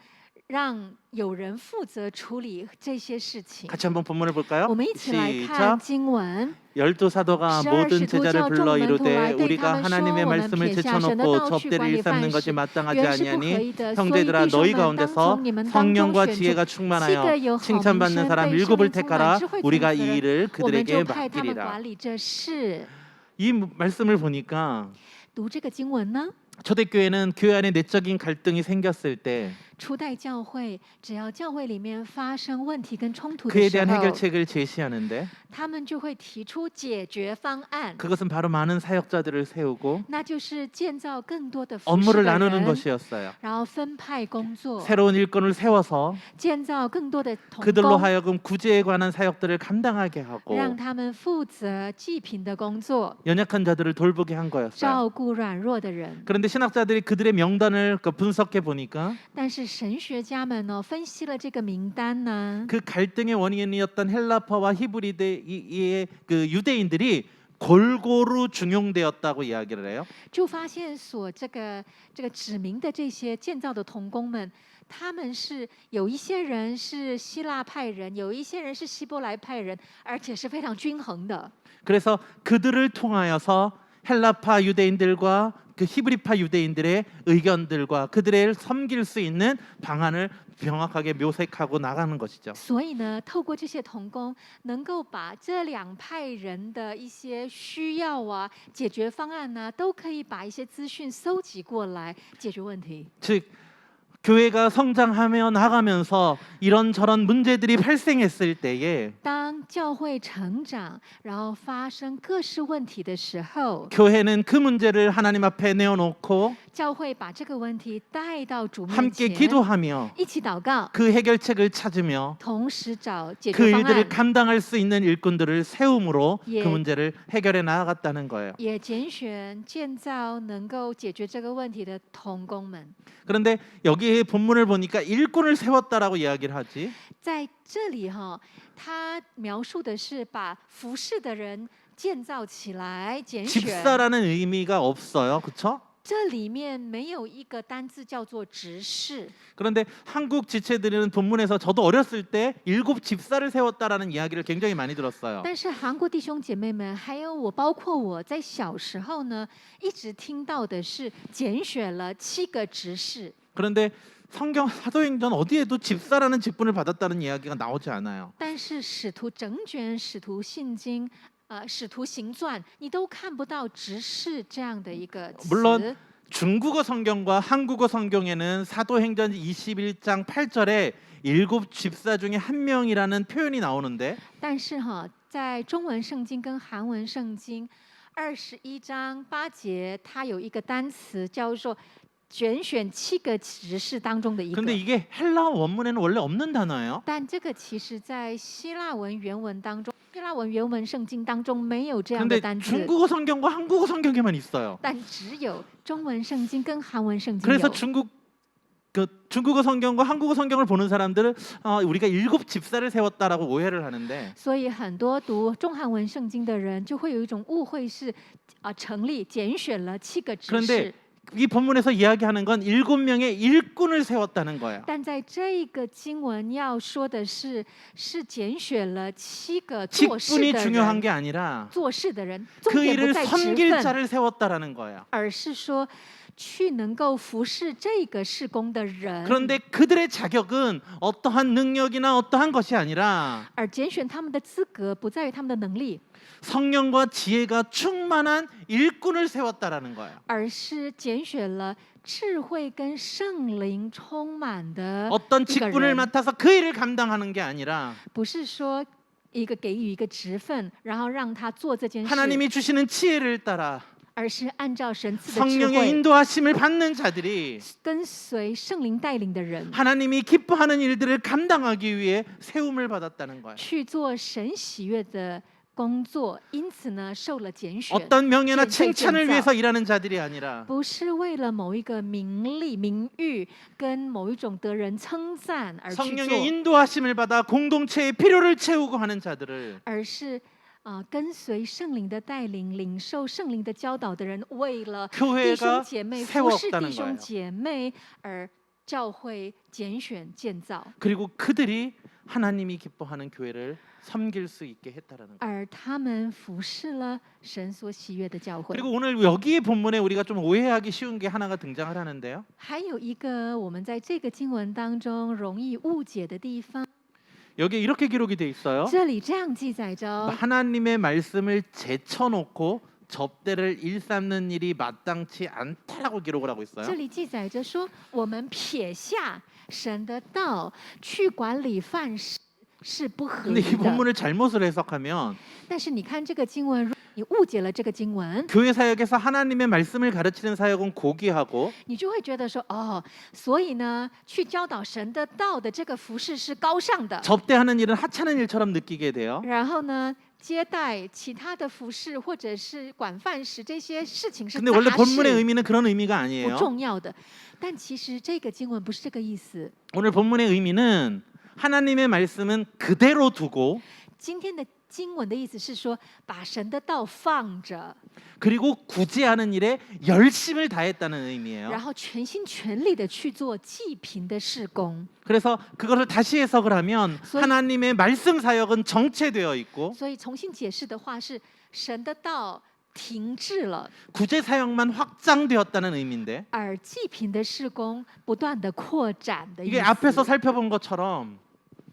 Speaker 2: 让有人负责处理这些事情。
Speaker 1: 같이 한번 본문을 볼까요?
Speaker 2: 我们一起来看
Speaker 1: 시작.
Speaker 2: 经文。
Speaker 1: 열두 사도가
Speaker 2: 12
Speaker 1: 모든
Speaker 2: 使徒
Speaker 1: 제자를
Speaker 2: 叫
Speaker 1: 불러
Speaker 2: 众门徒
Speaker 1: 이르되
Speaker 2: 来对他
Speaker 1: 우리가
Speaker 2: 们说：
Speaker 1: 하나님의
Speaker 2: 我们
Speaker 1: 말씀을
Speaker 2: 撇下神的
Speaker 1: 제쳐놓고
Speaker 2: 道去管
Speaker 1: 접대를
Speaker 2: 理万
Speaker 1: 일삼는
Speaker 2: 事，
Speaker 1: 것이 마땅하지
Speaker 2: 原是不可
Speaker 1: 아니하니
Speaker 2: 以的。所以
Speaker 1: 형제들아
Speaker 2: 弟兄
Speaker 1: 너희
Speaker 2: 们，当
Speaker 1: 가운데서
Speaker 2: 从你们当中
Speaker 1: 성령과
Speaker 2: 选出
Speaker 1: 지혜가
Speaker 2: 7个
Speaker 1: 충만하여
Speaker 2: 有好名
Speaker 1: 칭찬받는
Speaker 2: 声、
Speaker 1: 사람
Speaker 2: 被圣
Speaker 1: 일곱을
Speaker 2: 灵充满
Speaker 1: 택하라
Speaker 2: 智慧
Speaker 1: 우리가
Speaker 2: 从
Speaker 1: 이
Speaker 2: 此人，
Speaker 1: 일을
Speaker 2: 我们
Speaker 1: 그들에게
Speaker 2: 就派他们
Speaker 1: 맡기리라.
Speaker 2: 管理这事。
Speaker 1: 이 말씀을 보니까
Speaker 2: 读这个经文呢，
Speaker 1: 초대교회는 교회 안에 내적인 갈등이 생겼을 때
Speaker 2: 初代教会，只要教会里面发生问题跟冲突的
Speaker 1: 그에
Speaker 2: 时
Speaker 1: 대한
Speaker 2: 候，
Speaker 1: 해결책을 제시하는데
Speaker 2: 他们就会提出解决方案，
Speaker 1: 그것은 바로 많은 사역자들을 세우고
Speaker 2: 那就是建造更多的服侍
Speaker 1: 업무를
Speaker 2: 的
Speaker 1: 나누는
Speaker 2: 人，
Speaker 1: 것이었어요.
Speaker 2: 然后分派工作，
Speaker 1: 새로운 일꾼을 세워서
Speaker 2: 建造更多的同
Speaker 1: 그들로
Speaker 2: 工，
Speaker 1: 하여금 구제에 관한 사역들을 감당하게 하고
Speaker 2: 让他们负责祭品的工作，
Speaker 1: 연약한 자들을 돌보게 한 거였어요.
Speaker 2: 照顾软弱的人。
Speaker 1: 그런데 신학자들이 그들의 명단을 분석해 보니까
Speaker 2: 但是神学家们呢，分析了这个名单呢，
Speaker 1: 그 갈등의 원인이었던 헬라파와 히브리의 그 유대인들이 골고루 중용되었다고 이야기를 해요.
Speaker 2: 就发现这个指明的这些建造的同工们，他们是有一些人是希腊派人，有一些人是希伯来派人，而且是非常均衡的。
Speaker 1: 그래서 그들을 통하여서 헬라파 유대인들과 그 히브리파 유대인들의 의견들과 그들을 섬길 수 있는 방안을 명확하게 묘색하고 나가는 것이죠.
Speaker 2: 所以呢，透过这些同工，能够把这两派人的一些需要啊、解决方案呢，都可以把一些资讯搜集过来，解决问题。
Speaker 1: 즉 교회가 성장하며 나가면서 이런저런 문제들이 발생했을 때에
Speaker 2: 当教会成长，然后发生各式问题的时候，
Speaker 1: 교회는 그 문제를 하나님 앞에 내어놓고
Speaker 2: 教会把这个问题带到主面
Speaker 1: 함께
Speaker 2: 前，
Speaker 1: 기도하며
Speaker 2: 一起祷告，
Speaker 1: 그 해결책을 찾으며
Speaker 2: 同时找解
Speaker 1: 그
Speaker 2: 决方
Speaker 1: 일들을
Speaker 2: 案，
Speaker 1: 감당할 수 있는 일꾼들을 세움으로
Speaker 2: 예.
Speaker 1: 그 문제를 해결해 나아갔다는 거예요.
Speaker 2: 也拣选建造能够解决这个问题的同工们。
Speaker 1: 그런데 여기 본문을 보니까 일꾼을 세웠다라고 이야기를 하지.
Speaker 2: 在这里哈，他描述的是把服侍的人建造起来，拣选。
Speaker 1: 집사라는 의미가 없어요. 그렇죠?
Speaker 2: 这里面没有一个单字叫做执事。
Speaker 1: 그런데 한국 지체들은 본문에서 저도 어렸을 때 7 집사를 세웠다라는 이야기를 굉장히 많이 들었어요.
Speaker 2: 但是韩国弟兄姐妹们，还有我，包括我在小时候呢，一直听到的是拣选了7个执事。
Speaker 1: 그런데 성경 사도행전 어디에도 집사라는 직분을 받았다는 이야기가 나오지 않아요.
Speaker 2: 但是使徒整卷使徒信经，使徒行传，你都看不到执事这样的一个词。
Speaker 1: 물론 중국어 성경과 한국어 성경에는 사도행전 21장 8절에 7 집사 중에 한 명이라는 표현이 나오는데
Speaker 2: 但是哈，在中文圣经跟韩文圣经21章8节，它有一个单词叫做拣选7个执事当中的一个。
Speaker 1: 근데 이게 헬라어 원문에는 원래 없는 단어예요.
Speaker 2: 但这个其实在希腊文原文当中，希腊文原文圣经当中没有这样的
Speaker 1: 근데
Speaker 2: 单字，
Speaker 1: 중국어 성경과 한국어 성경에만 있어요.
Speaker 2: 但只有中文圣经跟韩文圣经
Speaker 1: 그래서
Speaker 2: 有。
Speaker 1: 중국어 성경과 한국어 성경을 보는 사람들은 우리가 7 집사를 세웠다라고 오해를 하는데
Speaker 2: 所以很多读中韩文圣经的人就会有一种误会是，成立拣选了7个执
Speaker 1: 그런데
Speaker 2: 事。
Speaker 1: 이 본문에서 이야기하는 건 7명의 일꾼을 세웠다는 거예요.
Speaker 2: 但在这个经文要说的是拣选了7个做事
Speaker 1: 직분이
Speaker 2: 的
Speaker 1: 중요한
Speaker 2: 人，
Speaker 1: 게 아니라
Speaker 2: 做事的人，重
Speaker 1: 그
Speaker 2: 点不
Speaker 1: 일을
Speaker 2: 在职
Speaker 1: 섬길
Speaker 2: 分，
Speaker 1: 자를 세웠다라는 거예요.
Speaker 2: 而是说去能够服侍这个事工的人。
Speaker 1: 그런데 그들의 자격은 어떠한 능력이나 어떠한 것이 아니라
Speaker 2: 而拣选他们的资格不在于他们的能力，
Speaker 1: 성령과 지혜가 충만한 일꾼을 세웠다라는 거예요.
Speaker 2: 而是拣选了智慧跟圣灵充满的
Speaker 1: 어떤
Speaker 2: 一个
Speaker 1: 직분을
Speaker 2: 人，
Speaker 1: 맡아서 그 일을 감당하는 게 아니라
Speaker 2: 不是说一个给予一个职分，然后让他做这件事，
Speaker 1: 하나님이 주시는 지혜를 따라
Speaker 2: 而是按照神赐的智
Speaker 1: 성령의
Speaker 2: 慧，
Speaker 1: 인도하심을 받는 자들이
Speaker 2: 跟随圣灵带领的人，
Speaker 1: 하나님이 기뻐하는 일들을 감당하기 위해 세움을 받았다는 거예요.
Speaker 2: 去做神喜悦的工作，因此呢受了拣选。
Speaker 1: 어떤 명예나
Speaker 2: 建被建
Speaker 1: 칭찬을
Speaker 2: 造
Speaker 1: 위해서 일하는 자들이 아니라
Speaker 2: 不是为了某一个名利、名誉跟某一种得人称赞而去
Speaker 1: 성령의
Speaker 2: 做，
Speaker 1: 인도하심을 받아 공동체의 필요를 채우고 하는 자들을
Speaker 2: 而是跟随圣灵的带领，领受圣灵的教导的人，为了弟兄
Speaker 1: 교회가
Speaker 2: 姐妹服侍弟
Speaker 1: 세웠다는
Speaker 2: 兄
Speaker 1: 거예요.
Speaker 2: 姐妹而教会拣选建造，
Speaker 1: 그리고 그들이 하나님이 기뻐하는 교회를 섬길 수 있게 했다라는 거예요.
Speaker 2: 而他们服侍了神所喜悦的教会。
Speaker 1: 그리고 오늘 여기 본문에 우리가 좀 오해하기 쉬운 게 하나가 등장을 하는데요.
Speaker 2: 还有一个我们在这个经文当中容易误解的地方，
Speaker 1: 여기에 이렇게 기록이 돼 있어요.
Speaker 2: 这里这样记载着：
Speaker 1: 하나님의 말씀을 제쳐놓고 접대를 일삼는 일이 마땅치 않다라고 기록을 하고
Speaker 2: 这
Speaker 1: 있어요.
Speaker 2: 里记载着说，我们撇下神的道去管理饭食是不合
Speaker 1: 근데
Speaker 2: 理
Speaker 1: 이
Speaker 2: 的。
Speaker 1: 본문을 잘못을 해석하면
Speaker 2: 但是你看这个经文，如果你误解了这个经文，
Speaker 1: 교회 사역에서 하나님의 말씀을 가르치는 사역은 고귀하고
Speaker 2: 你就会觉得说，哦，所以呢，去教导神的道的这个服饰是高尚的，
Speaker 1: 접대하는 일은 하찮은 일처럼 느끼게 돼요.
Speaker 2: 然后呢，接待其他的服饰或者是管饭食这些事情是
Speaker 1: 근데 원래
Speaker 2: 杂
Speaker 1: 본문의
Speaker 2: 事
Speaker 1: 의미는 그런 의미가
Speaker 2: 不
Speaker 1: 아니에요.
Speaker 2: 重要的。但其实这个经文不是这个意思。
Speaker 1: 오늘 본문의 의미는 하나님의 말씀은 그대로 두고
Speaker 2: 今天的经文的意思是说，把神的道放着，
Speaker 1: 그리고 구제하는 일에 열심을 다했다는 의미예요.
Speaker 2: 然后全心全力的去做济贫的事工。
Speaker 1: 그래서 그것을 다시 해석을 하면
Speaker 2: 소위-
Speaker 1: 하나님의 말씀 사역은 정체되어 있고
Speaker 2: 所以重新解释的话是，神的道停滞了，
Speaker 1: 구제 사역만 확장되었다는 의미인데
Speaker 2: 而济贫的事工不断的扩展的意
Speaker 1: 이게
Speaker 2: 思。
Speaker 1: 앞에서 살펴본 것처럼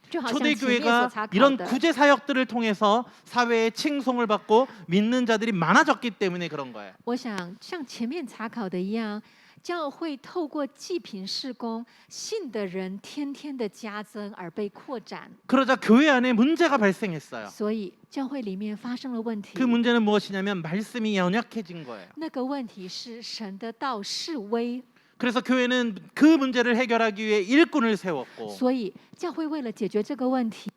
Speaker 2: 就好像前面所
Speaker 1: 초대교회가
Speaker 2: 查考
Speaker 1: 이런
Speaker 2: 的，
Speaker 1: 구제 사역들을 통해서 사회에 칭송을 받고 믿는 자들이 많아졌기 때문에 그런 거예요.
Speaker 2: 我想像前面查考的一样，教会透过济贫事工，信的人天天的加增而被扩展，
Speaker 1: 그러자 교회 안에 문제가 발생했어요.
Speaker 2: 所以教会里面发生了问题
Speaker 1: 그 。 문제는 무엇이냐면 말씀이 연약해진 거예요.
Speaker 2: 那个问题是神的道示威，
Speaker 1: 그래서 교회는 그 문제를 해결하기 위해 일꾼을 세웠고
Speaker 2: 所以教会为了解决这个问题，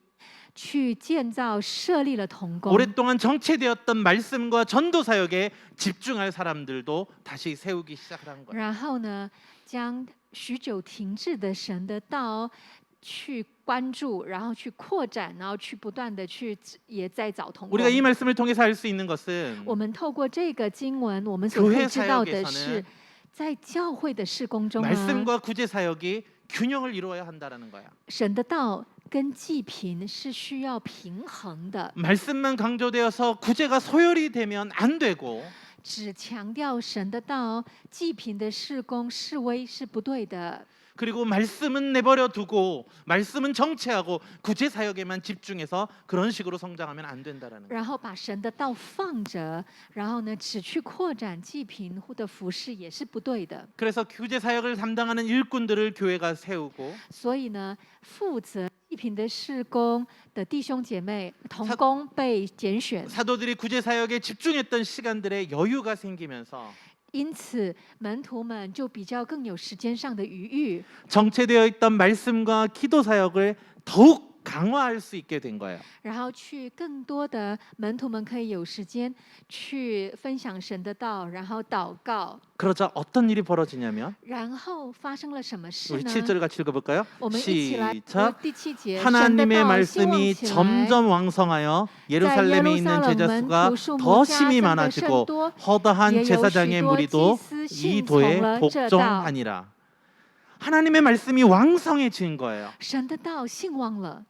Speaker 2: 去建造设立了童工。
Speaker 1: 오랫동안 정체되었던 말씀과 전도 사역에 집중할 사람들도 다시 세우기 시작한 거예요.
Speaker 2: 然后呢，将许久停滞的神的道去关注，然后去扩展，然后去不断的去也在找童工。
Speaker 1: 우리가 이 말씀을 통해서 알 수 있는 것은
Speaker 2: 我们透过这个经文，我们所可以知道的是，在教会的事工中呢，
Speaker 1: 말씀과 구제 사역이 균형을 이루어야 한다라는 거야.
Speaker 2: 神的道跟济贫是需要平衡的。
Speaker 1: 말씀만 강조되어서 구제가 소홀히 되면 안 되고
Speaker 2: 只强调神的道，济贫的事工示威是不对的。
Speaker 1: 그리고 말씀은 내버려 두고 말씀은 정체하고 구제 사역에만 집중해서 그런 식으로 성장하면 안 된다라는 거예요.
Speaker 2: 然后把神的道放着，然后呢，只去扩展济贫的服饰也是不对的。
Speaker 1: 그래서 구제 사역을 담당하는 일꾼들을 교회가 세우고
Speaker 2: 所以呢，负责济贫的事工的弟兄姐妹同工被拣选，
Speaker 1: 사도들이 구제 사역에 집중했던 시간들에 여유가 생기면서
Speaker 2: 因此门徒们就比较更有时间上的余裕，
Speaker 1: 정체되어 있던 말씀과 기도 사역을 더욱 강화할 수 있게 된 거예요.
Speaker 2: 然后去更多的门徒们可以有时间去分享神的道，然后祷告。
Speaker 1: 그러자 어떤 일이 벌어지냐면
Speaker 2: 然后发生了什么事
Speaker 1: 우리
Speaker 2: 呢？
Speaker 1: 7절을 같이 읽어볼까요?
Speaker 2: 我们一起来读
Speaker 1: 시작.
Speaker 2: 第7节，神的
Speaker 1: 하나님의
Speaker 2: 道兴旺
Speaker 1: 말씀이
Speaker 2: 起来。
Speaker 1: 점점 왕성하여 예루살렘에 있는 제자 수가 더 심히 많아지고 허다한 제사장의 무리도 이 도에 복종하니라. 하나님의 말씀이 왕성해진 거예요.
Speaker 2: 神的道兴旺了，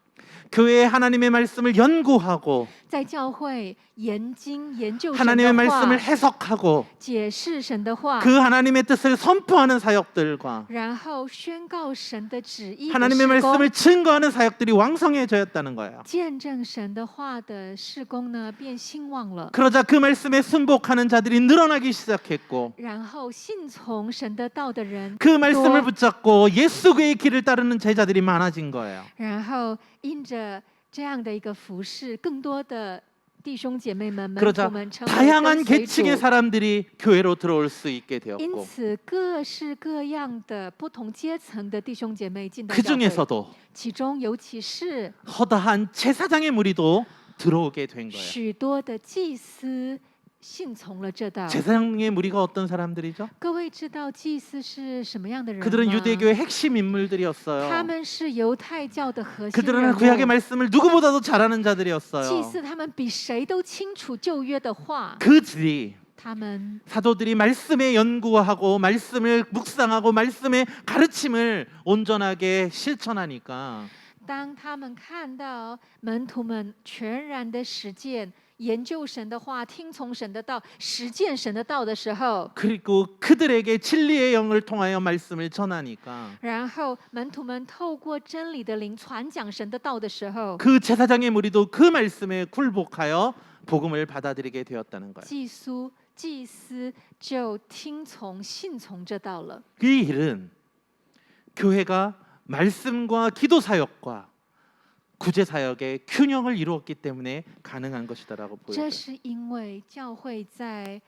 Speaker 1: 교회에 하나님의 말씀을 연구하고
Speaker 2: 在教会研经研究神
Speaker 1: 하나님의
Speaker 2: 的话
Speaker 1: 말씀을 ， 해석하고
Speaker 2: 解释神的话，
Speaker 1: 그 하나님의 뜻을 선포하는 사역들과
Speaker 2: 然后宣告神的旨意的
Speaker 1: 하나님의
Speaker 2: 事工
Speaker 1: 말씀을 증거하는 사역들이 왕성해졌다는 거예요.
Speaker 2: 见证神的话的事工呢，变兴旺了。
Speaker 1: 그러자 그 말씀에 순복하는 자들이 늘어나기 시작했고
Speaker 2: 然后信从神的道的人
Speaker 1: 그 말씀을
Speaker 2: 多，
Speaker 1: 붙잡고 예수 그의 길을 따르는 제자들이 많아진 거예요.
Speaker 2: 然后因着这样的一个服饰，更多的弟兄姐妹们、门徒
Speaker 1: 그러자
Speaker 2: 们成为
Speaker 1: 다양한
Speaker 2: 跟随
Speaker 1: 계층의
Speaker 2: 主。
Speaker 1: 사람들이 교회로 들어올 수 있게
Speaker 2: 因
Speaker 1: 되었고
Speaker 2: 此，各式各样的不同阶层的弟兄姐妹进到
Speaker 1: 그
Speaker 2: 教会，
Speaker 1: 중에서도
Speaker 2: 其中尤其是
Speaker 1: 허다한 제사장의 무리도 들어오게 된 거예요.
Speaker 2: 许多的祭司信从了这道。
Speaker 1: 제사장의 무리가 어떤 사람들이죠?
Speaker 2: 各位知道祭司是什么样的人
Speaker 1: 그들은
Speaker 2: 吗？
Speaker 1: 유대교의 핵심
Speaker 2: 他
Speaker 1: 인물들이었어요.
Speaker 2: 们是犹太教的核心
Speaker 1: 그들은
Speaker 2: 人
Speaker 1: 구약의
Speaker 2: 物。
Speaker 1: 말씀을 누구보다도 잘하는
Speaker 2: 祭
Speaker 1: 자들이었어요.
Speaker 2: 司他们比谁都清楚旧约的话，
Speaker 1: 그들이
Speaker 2: 他们
Speaker 1: 사도들이 말씀에 연구하고 말씀을 묵상하고 말씀의 가르침을 온전하게 실천하니까
Speaker 2: 当他们看到门徒们全然的实践、研究神的话、听从神的道、实践神的道的时候，
Speaker 1: 그리고 그들에게 진리의 영을 통하여 말씀을 전하니까
Speaker 2: 然后门徒们透过真理的灵传讲神的道的时候，
Speaker 1: 그 제사장의 무리도 그 말씀에 굴복하여 복음을 받아들이게 되었다는 거예요.
Speaker 2: 祭司就听从、信从这道了。
Speaker 1: 이 일은 교회가 말씀과 기도 사역과 구제 사역의 균형을 이루었기 때문에 가능한 것이다라고
Speaker 2: 这
Speaker 1: 보여요.
Speaker 2: 是因为教会在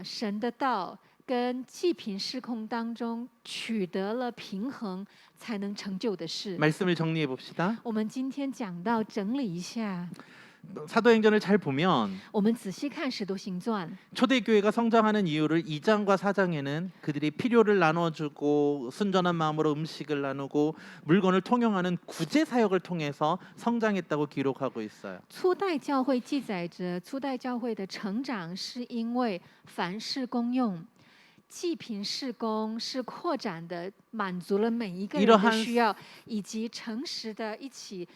Speaker 2: 神的道跟祭品事工当中取得了平衡，才能成就的事。
Speaker 1: 말씀을 정리해 봅시다.
Speaker 2: 我们今天讲到整理一下，
Speaker 1: 사도행전을 잘 보면
Speaker 2: 我们仔细看《使徒行传》，
Speaker 1: 초대교회가 성장하는 이유를 2장과 4장에는 그들이 필요를 나눠주고 순전한 마음으로 음식을 나누고 물건을 통용하는 구제 사역을 통해서 성장했다고 기록하고 있어요.
Speaker 2: 初代教会记载着初代教会的成长，是因为凡事公用。祭品事工是扩展的，满足了每一个人的
Speaker 1: 이러한
Speaker 2: 需要，以及诚实的一起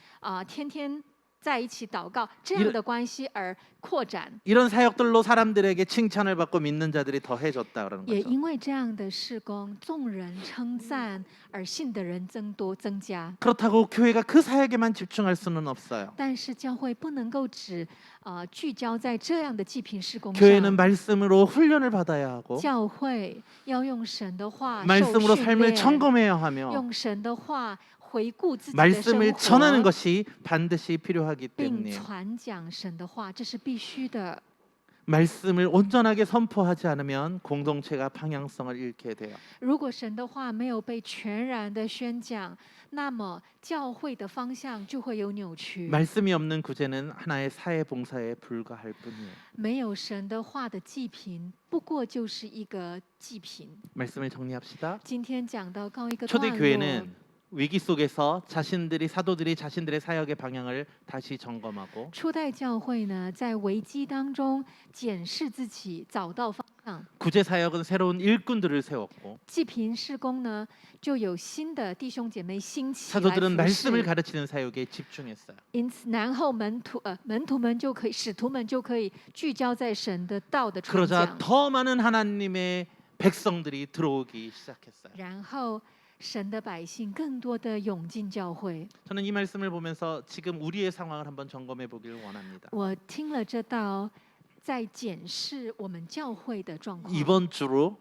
Speaker 2: 天天在一起祷告这样的关系而扩展。
Speaker 1: 이런 사역들로 사람들에게 칭찬을 받고 믿는 자들이 더해졌다 그러는
Speaker 2: 也
Speaker 1: 거죠.
Speaker 2: 因为这样的事工，众人称赞，而信的人增加。
Speaker 1: 그렇다고 교회가 그 사역에만 집중할 수는 없어요.
Speaker 2: 但是教会不能够只聚焦在这样的祭品事工
Speaker 1: 교회는
Speaker 2: 上，
Speaker 1: 말씀으로 훈련을 받아야 하고
Speaker 2: 教会要用神的话受
Speaker 1: 말씀으로
Speaker 2: 训
Speaker 1: 삶을
Speaker 2: 练，
Speaker 1: 점검해야 하며
Speaker 2: 用神的话回顾自己的生
Speaker 1: 말씀을 전하는
Speaker 2: 活，
Speaker 1: 것이 반드시 필요하기
Speaker 2: 并
Speaker 1: 때문이에요.
Speaker 2: 传讲神的话，这是必须的。
Speaker 1: 말씀을 온전하게 선포하지 않으면 공동체가 방향성을 잃게 돼요.
Speaker 2: 如果神的话没有被全然的宣讲，那么教会的方向就会有扭曲。
Speaker 1: 말씀이 없는 구제는 하나의 사회 봉사에 불과할 뿐이에요.
Speaker 2: 没有神的话的祭品，不过就是一个祭品。
Speaker 1: 말씀을 정리합시다.
Speaker 2: 今天讲到告一个段
Speaker 1: 초대
Speaker 2: 落，
Speaker 1: 교회는 위기 속에서 사도들이 자신들의 사역의 방향을 다시 점검하고
Speaker 2: 初代教会呢，在危机当中检视自己，找到方向。
Speaker 1: 구제 사역은 새로운 일꾼들을 세웠고
Speaker 2: 祭品事工呢，就有新的弟兄姐妹兴起来
Speaker 1: 사도들은
Speaker 2: 服
Speaker 1: 말씀을
Speaker 2: 侍。
Speaker 1: 가르치는 사역에 집중했어요.
Speaker 2: 因此，然后门徒们就可以，使徒们就可以聚焦在神的道的传
Speaker 1: 그러자
Speaker 2: 讲。
Speaker 1: 더 많은 하나님의 백성들이 들어오기 시작했어요.
Speaker 2: 然后，神的百姓更多的涌进教会。
Speaker 1: 저는 이 말씀을 보면서 지금 우리의 상황을 한번 점검해 보기를 원합니다.
Speaker 2: 我听了这道，在检视我们教会的状况。
Speaker 1: 이번 주로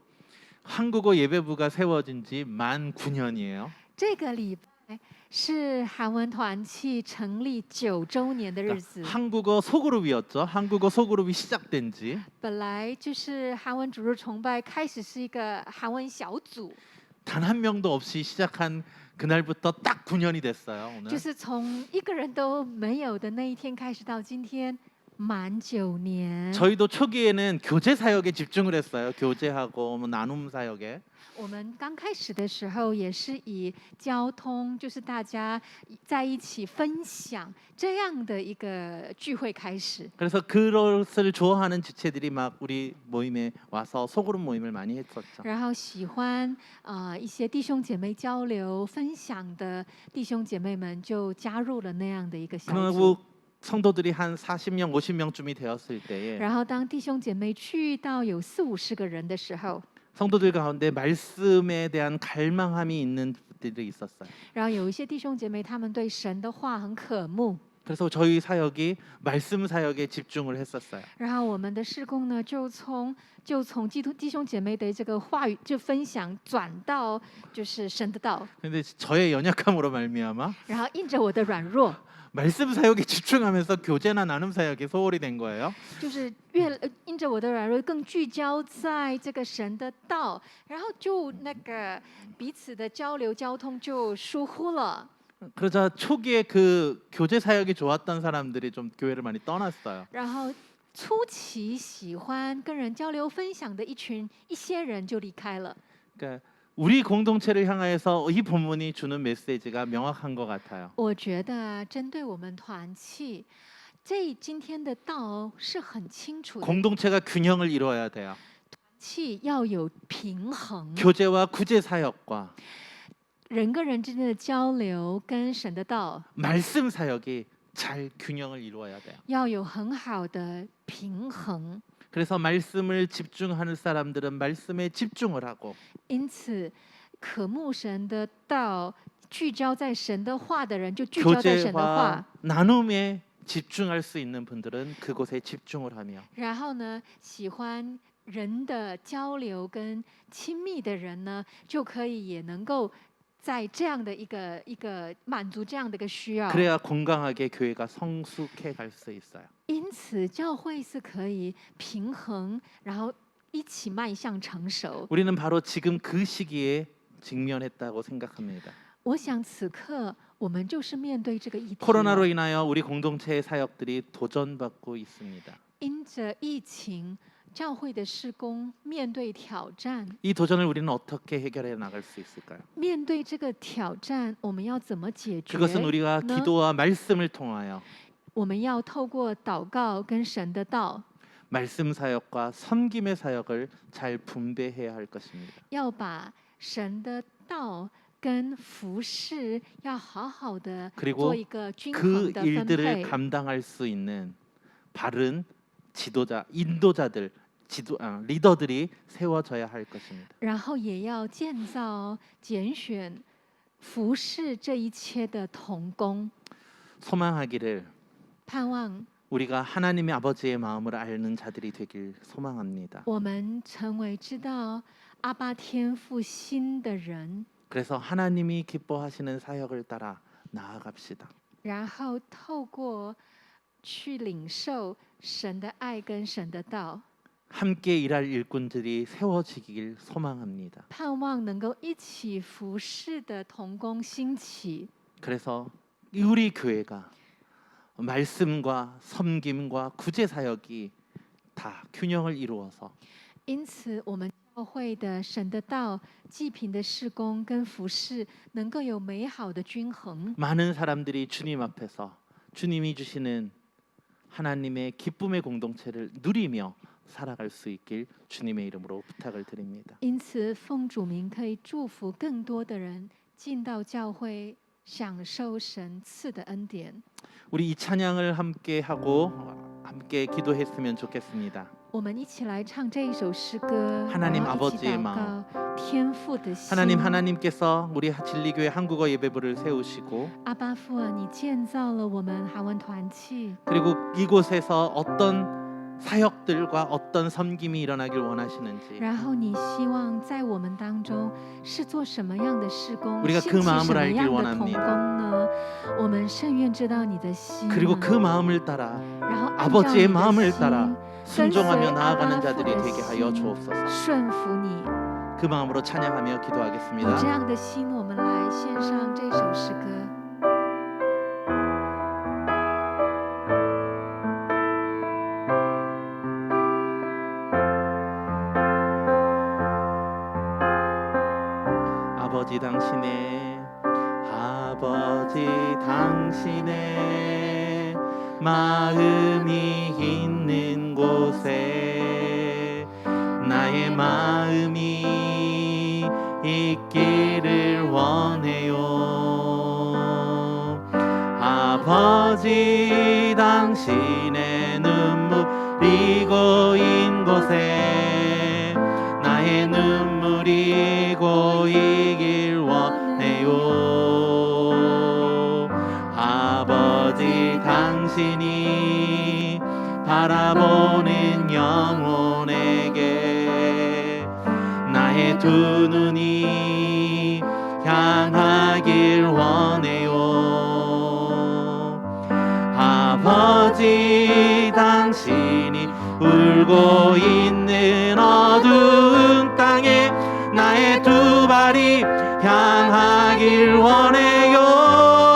Speaker 1: 한국어 예배부가 세워진 지 만 9년이에요.
Speaker 2: 这个礼拜是韩文团契成立9周年的日子。
Speaker 1: 한국어 소그룹이었죠. 한국어 소그룹이 시작된 지
Speaker 2: 本来就是韩文主日崇拜开始是一个韩文小组，
Speaker 1: 단 한 명도 없이 시작한 그날부터 딱 9년이 됐어요.
Speaker 2: 就
Speaker 1: 오늘.
Speaker 2: 是从一个人都没有的那一天开始到今天，满9年。
Speaker 1: 저희도 초기에는 교제 사역에 집중을 했어요. 교제하고 뭐 나눔 사역에.
Speaker 2: 我们刚开始的时候也是以交通，就是大家在一起分享这样的一个聚会开始。
Speaker 1: 그래서 그것을 좋아하는 지체들이 막 우리 모임에 와서 소그룹 모임을 많이 했었죠.
Speaker 2: 然后喜欢一些弟兄姐妹交流分享的弟兄姐妹们就加入了那样的一个小组。
Speaker 1: 그리고 성도들이 한 40명, 50명쯤이 되었을 때에
Speaker 2: 然后当弟兄姐妹聚到有40-50个人的时候，
Speaker 1: 성도들 가운데 말씀에 대한 갈망함이 있는 분들이 있었어요.
Speaker 2: 然后有一些弟兄姐妹他们对神的话很渴慕，
Speaker 1: 그래서 저희 사역이 말씀 사역에 집중을 했었어요.
Speaker 2: 然后我们的事工呢就从弟兄姐妹的这个话语就分享转到就是神的道，
Speaker 1: 근데 저의 연약함으로 말미암아
Speaker 2: 然后印着我的软弱，
Speaker 1: 말씀 사역에 집중하면서 교제나 나눔 사역이 소홀히 된 거예요.
Speaker 2: 就是因着我的软弱更聚焦在这个神的道，然后就那个彼此的交流交通就疏忽了。
Speaker 1: 그러자 초기에 그 교제 사역이 좋았던 사람들이 좀 교회를 많이 떠났어요.
Speaker 2: 然后初期喜欢跟人交流分享的一些人就离开了。
Speaker 1: 그러니까 우리 공동체를 향하여서 이 본문이 주는 메시지가 명확한 것 같아요.
Speaker 2: 我觉得针对我们团契，今天的道是很清楚的，
Speaker 1: 공동체가 균형을 이루어야 돼요.
Speaker 2: 气要有平衡，
Speaker 1: 교제와 구제 사역과
Speaker 2: 人跟人之间的交流跟神的道
Speaker 1: 말씀 사역이 잘 균형을 이루어야 돼요.
Speaker 2: 要有很好的平衡。
Speaker 1: 그래서 말씀을 집중하는 사람들은 말씀에 집중을 하고
Speaker 2: 因此，渴慕神的道、聚焦在神的话的人，就聚焦在神的
Speaker 1: 교제와
Speaker 2: 话。
Speaker 1: 나눔에 집중할 수 있는 분들은 그곳에 집중을 하며
Speaker 2: 然后呢，喜欢人的交流跟亲密的人呢，就可以也能够在这样的一个满足这样的一个需要。
Speaker 1: 그래야 건강하게 교회가 성숙해 갈 수 있어요.
Speaker 2: 因此，教会是可以平衡，然后一起迈向成熟。
Speaker 1: 우리는 바로 지금 그 시기에 직면했다고 생각합니다.
Speaker 2: 我想此刻我们就是面对这个议题了。
Speaker 1: 코로나로 인하여 우리 공동체의 사역들이 도전받고 있습니다.
Speaker 2: 因着疫情，教会的事工面对挑战。
Speaker 1: 이 도전을 우리는 어떻게 해결해 나갈 수 있을까요?
Speaker 2: 面对这个挑战，我们要怎么解决？
Speaker 1: 그것은 우리가
Speaker 2: 너-
Speaker 1: 기도와 말씀을 통하여
Speaker 2: 我们要透过祷告跟神的道，
Speaker 1: 말씀 사역과 섬김의 사역을 잘 분배해야 할 것입니다.
Speaker 2: 要把神的道跟服侍要好好的
Speaker 1: 그리고
Speaker 2: 做一个均
Speaker 1: 그
Speaker 2: 衡的分
Speaker 1: 일들을
Speaker 2: 配。
Speaker 1: 감당할 수 있는 바른 지도자, 인도자들, 리더들이 세워져야 할 것입니다.
Speaker 2: 然后也要建造、拣选服侍这一切的同工，
Speaker 1: 소망하기를
Speaker 2: 盼望
Speaker 1: 우리가 하나님의 아버지의 마음을 아는 자들이 되길 소망합니다.
Speaker 2: 我们成为知道阿爸天父心的人，
Speaker 1: 그래서 하나님이 기뻐하시는 사역을 따라 나아갑시다.
Speaker 2: 然后透过去领受神的爱跟神的道，
Speaker 1: 함께 일할 일꾼들이 세워지길 소망합니다.
Speaker 2: 盼望能够一起服侍的同工兴起。
Speaker 1: 그래서 우리 교회가 말씀과 섬김과 구제 사역이 다 균형을 이루어서
Speaker 2: 因此，我们教会的神的道、祭品的事工跟服侍，能够有美好的均衡。
Speaker 1: 많은 사람들이 주님 앞에서 주님이 주시는 하나님의 기쁨의 공동체를 누리며 살아갈 수 있길 주님의 이름으로 부탁을 드립니다.
Speaker 2: 因此，奉主名可以祝福更多的人进到教会，享受神赐的恩典。
Speaker 1: 우리 이 찬양을 함께 하고 함께 기도했으면 좋겠습니다.
Speaker 2: 我们一起来唱这一首诗歌，
Speaker 1: 하나님
Speaker 2: 然后一起
Speaker 1: 아버지의
Speaker 2: 祷告天父的心。
Speaker 1: 하나님께서 우리 진리교회 한국어 예배부를 세우시고
Speaker 2: 阿爸父啊，你建造了我们韩文团契，
Speaker 1: 그리고 이곳에서 어떤 사역들과 어떤 섬김이 일어나길 원하시는지
Speaker 2: 然后你希望在我们当中是做什么样的事工，
Speaker 1: 우리가
Speaker 2: 兴
Speaker 1: 그
Speaker 2: 起
Speaker 1: 마음을
Speaker 2: 什么
Speaker 1: 알길
Speaker 2: 样的同
Speaker 1: 원합니다.
Speaker 2: 工呢？我们甚愿知道你的心啊，
Speaker 1: 그리고 그 마음을 따라
Speaker 2: 然后按照
Speaker 1: 아버지의
Speaker 2: 你的
Speaker 1: 마음을
Speaker 2: 心
Speaker 1: 따라 순종하며
Speaker 2: 아바
Speaker 1: 나아가는
Speaker 2: 父
Speaker 1: 자들이
Speaker 2: 的
Speaker 1: 되게 하여
Speaker 2: 心
Speaker 1: 주옵소서.
Speaker 2: 顺服你。
Speaker 1: 그 마음으로 찬양하며
Speaker 2: 有这
Speaker 1: 기도하겠습니다.
Speaker 2: 样的心，我们来献上这首诗歌。
Speaker 1: 아버지 당신의 마음이 있는 곳에 나의 마음이 있기를 원해요. 아버지 당신의 눈물이 고인 곳에 나의 눈물이 고이길 원해요. 아버지 당신이 바라보는 영혼에게 나의 두 눈이 향하길 원해요. 아버지 당신이 울고 있는 어두운 땅에 나의 두 발이 향하길 원해요.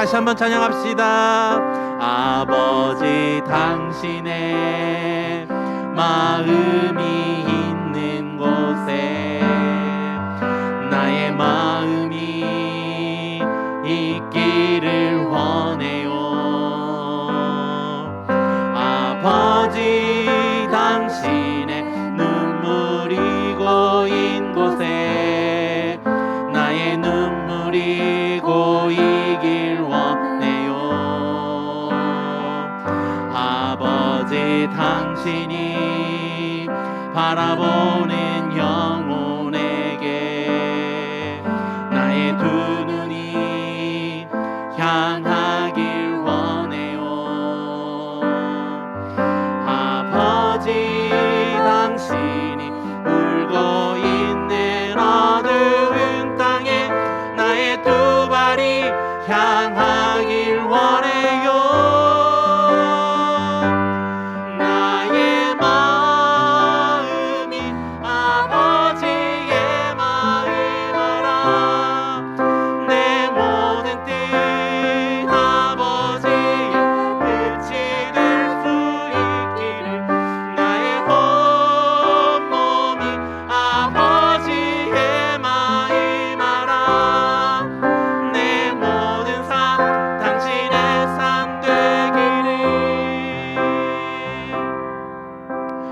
Speaker 1: 다시 한번 찬양합시다. 아버지 당신의 마음이 있는 곳에 나의 마음이 있기를 원해요. 아버지 당신의 눈물이 고인 곳에 나의 눈물이 고이길 원해요. 아버지 당신이 바라보는 영혼에게 나의 두 눈이 향하길 원해요. 아버지 당신이 울고 있는 어두운 땅에 나의 두 발이 향하길 원해요. 나의 마음이 아버지의 마음이라 내 모든 뜻 아버지의 뜻이 될 수 있기를 나의 온몸이 아버지의 마음이라 내 모든 삶 당신의 삶 되기를.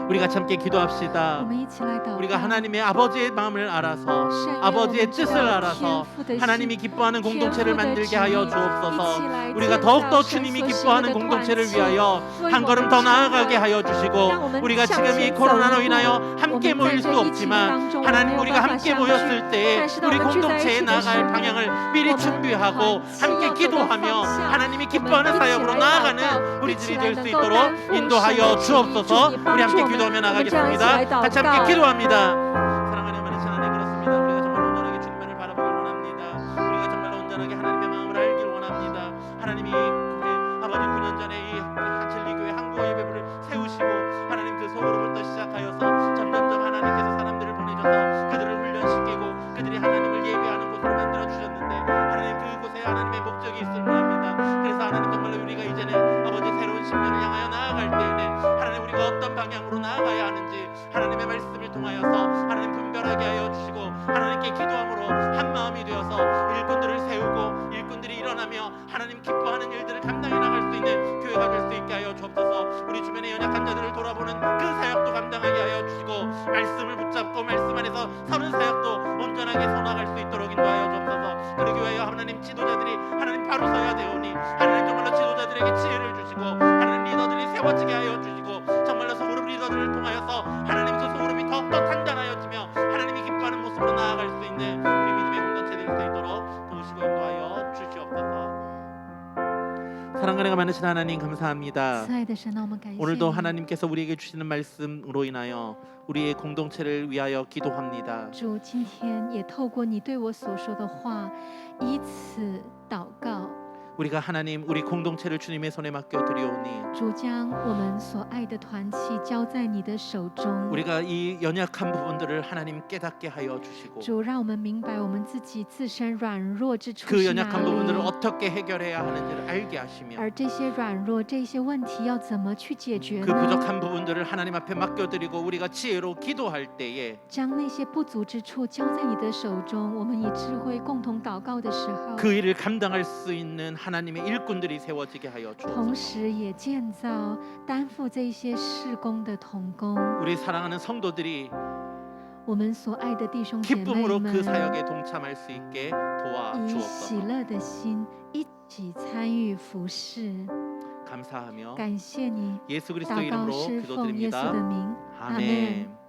Speaker 1: 우리 같이 함께
Speaker 2: 我
Speaker 1: 기도합시다.
Speaker 2: 们一起来祷
Speaker 1: 우리가
Speaker 2: 告。
Speaker 1: 하나님의 아버지의 마음을 알아서
Speaker 2: 圣愿我
Speaker 1: 아버지의
Speaker 2: 们知
Speaker 1: 뜻을
Speaker 2: 道
Speaker 1: 알아서
Speaker 2: 天父的
Speaker 1: 하나님이
Speaker 2: 心，
Speaker 1: 기뻐하는 공동체를
Speaker 2: 天父的
Speaker 1: 만들게
Speaker 2: 旨
Speaker 1: 하여
Speaker 2: 意，
Speaker 1: 주옵소서.
Speaker 2: 一起来
Speaker 1: 우리가
Speaker 2: 建
Speaker 1: 더욱더
Speaker 2: 造
Speaker 1: 주님이
Speaker 2: 神所喜悦
Speaker 1: 기뻐하는
Speaker 2: 的团
Speaker 1: 공동체를
Speaker 2: 契，
Speaker 1: 위하여
Speaker 2: 为
Speaker 1: 한
Speaker 2: 我
Speaker 1: 걸음
Speaker 2: 们
Speaker 1: 더
Speaker 2: 成
Speaker 1: 나아가게
Speaker 2: 长，
Speaker 1: 하여
Speaker 2: 让我
Speaker 1: 주시고
Speaker 2: 们
Speaker 1: 우리가
Speaker 2: 向
Speaker 1: 지금 이
Speaker 2: 前走
Speaker 1: 코로나로
Speaker 2: 一步。
Speaker 1: 인하여
Speaker 2: 我
Speaker 1: 함께
Speaker 2: 们
Speaker 1: 모일
Speaker 2: 在
Speaker 1: 수
Speaker 2: 这疫情
Speaker 1: 없지만
Speaker 2: 当中，我们没
Speaker 1: 하나님
Speaker 2: 有
Speaker 1: 우리가
Speaker 2: 办法
Speaker 1: 함께
Speaker 2: 相聚，
Speaker 1: 모였을 때
Speaker 2: 但是当
Speaker 1: 우리
Speaker 2: 我们聚在一
Speaker 1: 공동체에
Speaker 2: 起的时
Speaker 1: 나아갈
Speaker 2: 候，
Speaker 1: 방향을
Speaker 2: 我
Speaker 1: 미리
Speaker 2: 们
Speaker 1: 준비하고
Speaker 2: 团契
Speaker 1: 함께
Speaker 2: 要走的
Speaker 1: 기도하며
Speaker 2: 方向，
Speaker 1: 하나님이
Speaker 2: 我们
Speaker 1: 기뻐하는
Speaker 2: 一起
Speaker 1: 사역으로
Speaker 2: 来祷
Speaker 1: 나아가는
Speaker 2: 告，一
Speaker 1: 우리들이
Speaker 2: 起来
Speaker 1: 될 수
Speaker 2: 能够
Speaker 1: 있도록
Speaker 2: 担负神
Speaker 1: 인도하여
Speaker 2: 的旨意。主，
Speaker 1: 주옵소서.
Speaker 2: 你
Speaker 1: 우리
Speaker 2: 帮助
Speaker 1: 함께
Speaker 2: 我们，
Speaker 1: 기도하며
Speaker 2: 我们这样一起
Speaker 1: 나가겠습니다.
Speaker 2: 来祷
Speaker 1: 같이 함께
Speaker 2: 告。
Speaker 1: 기도합니다. 사랑하는 하나님 하나님 그렇습니다. 우리가 정말 온전하게 주님만을 바라보길 원합니다. 우리가 정말 온전하게 하나님의 마음을 알길 원합니다. 하나님이 아버지 9년 전에 이 한칠리교회 한국어 예배부를 세우시고 하나님 그 소그룹부터 시작하여서 점점점 하나님께서 사람들을 보내셔서 그들을 훈련시키고 그들이 하나님을 예배하는 곳으로 만들어 주셨는데 하나님 그곳에 하나님의 목적이 있을 합니다. 그래서 하나님 정말로 우리가 이제는 아버지 새로운 10년을 향하여 나아갈 때에는 하나님 우리가 어떤 방향으로 나아가야 하는지 하나님의 말씀을 통하여서 하나님 분별하게 하여 주시고 하나님께 기도함으로 한 마음이 되어서 일꾼들을 세우고 일꾼들이 일어나며 하나님 기뻐하는 일들을 감당해 나갈 수 있는 교회가 될 수 있게 하여 주옵소서. 우리 주변의 연약한 자들을 돌아보는 그 사역도 감당하게 하여 주시고 말씀을 붙잡고 말씀 안에서 서는 사역도 온전하게 손아갈 수 있도록 인도하여 주옵소서. 그러기 위하여 하나님 지도자들이 하나님 바로 서야 되오니 하나님 정말로 지도자들에게 지혜를 주시고 하나님 리더들이 세워지게 하여 주시고 정말로 소그룹 리더들을 통하여서 하나님 그 소그룹이 더욱더 단단하여지며 하나님이 기뻐하는 모습으로 나아갈 수 있는 우리 믿음의 공동체 될 수 있도록 도우시고 인도하여 주시옵소서. 사랑과 많으신 하나님 감사합니다.
Speaker 2: 慈爱的神啊，我们感谢
Speaker 1: 오늘도
Speaker 2: 你。
Speaker 1: 하나님께서 우리에게 주시는 말씀으로 인하여 우리의 공동체를 위하여 기도합니다.
Speaker 2: 主，今天也透过你对我所说的话，以此祷告。
Speaker 1: 우리가 하나님 우리 공동체를 주님의 손에 맡겨 드리오니
Speaker 2: 主将我们所爱的团契交在你的手中。
Speaker 1: 우리가 이 연약한 부분들을 하나님 깨닫게 하여 주시고
Speaker 2: 主，让我们明白我们自己自身软弱之处
Speaker 1: 그
Speaker 2: 是哪
Speaker 1: 연약한 부분들을
Speaker 2: 里，
Speaker 1: 어떻게 해결해야 하는지를 알게 하시며
Speaker 2: 而这些软弱、这些问题要怎么去解决
Speaker 1: 그
Speaker 2: 呢？
Speaker 1: 부족한 부분들을 하나님 앞에 맡겨 드리고 우리가 지혜로 기도할 때에
Speaker 2: 将那些不足之处交在你的手中，我们以智慧共同祷告的时候，
Speaker 1: 그 일을 감당할 수 있는 하나님의 일꾼들이 세워지게 하여
Speaker 2: 同
Speaker 1: 주옵소서.
Speaker 2: 时也建造担负这些事工的同工。
Speaker 1: 우리 사랑하는 성도들이
Speaker 2: 我们所爱的弟兄姐妹
Speaker 1: 기쁨으로 그
Speaker 2: 们，
Speaker 1: 사역에 동참할 수 있게
Speaker 2: 以喜
Speaker 1: 도와주옵소서.
Speaker 2: 乐的心一起参与服侍。
Speaker 1: 감사하며
Speaker 2: 感谢你，
Speaker 1: 예수 그리스도
Speaker 2: 祷告
Speaker 1: 이름으로
Speaker 2: 是奉耶稣的
Speaker 1: 기도드립니다.
Speaker 2: 名，阿门。
Speaker 1: 아멘.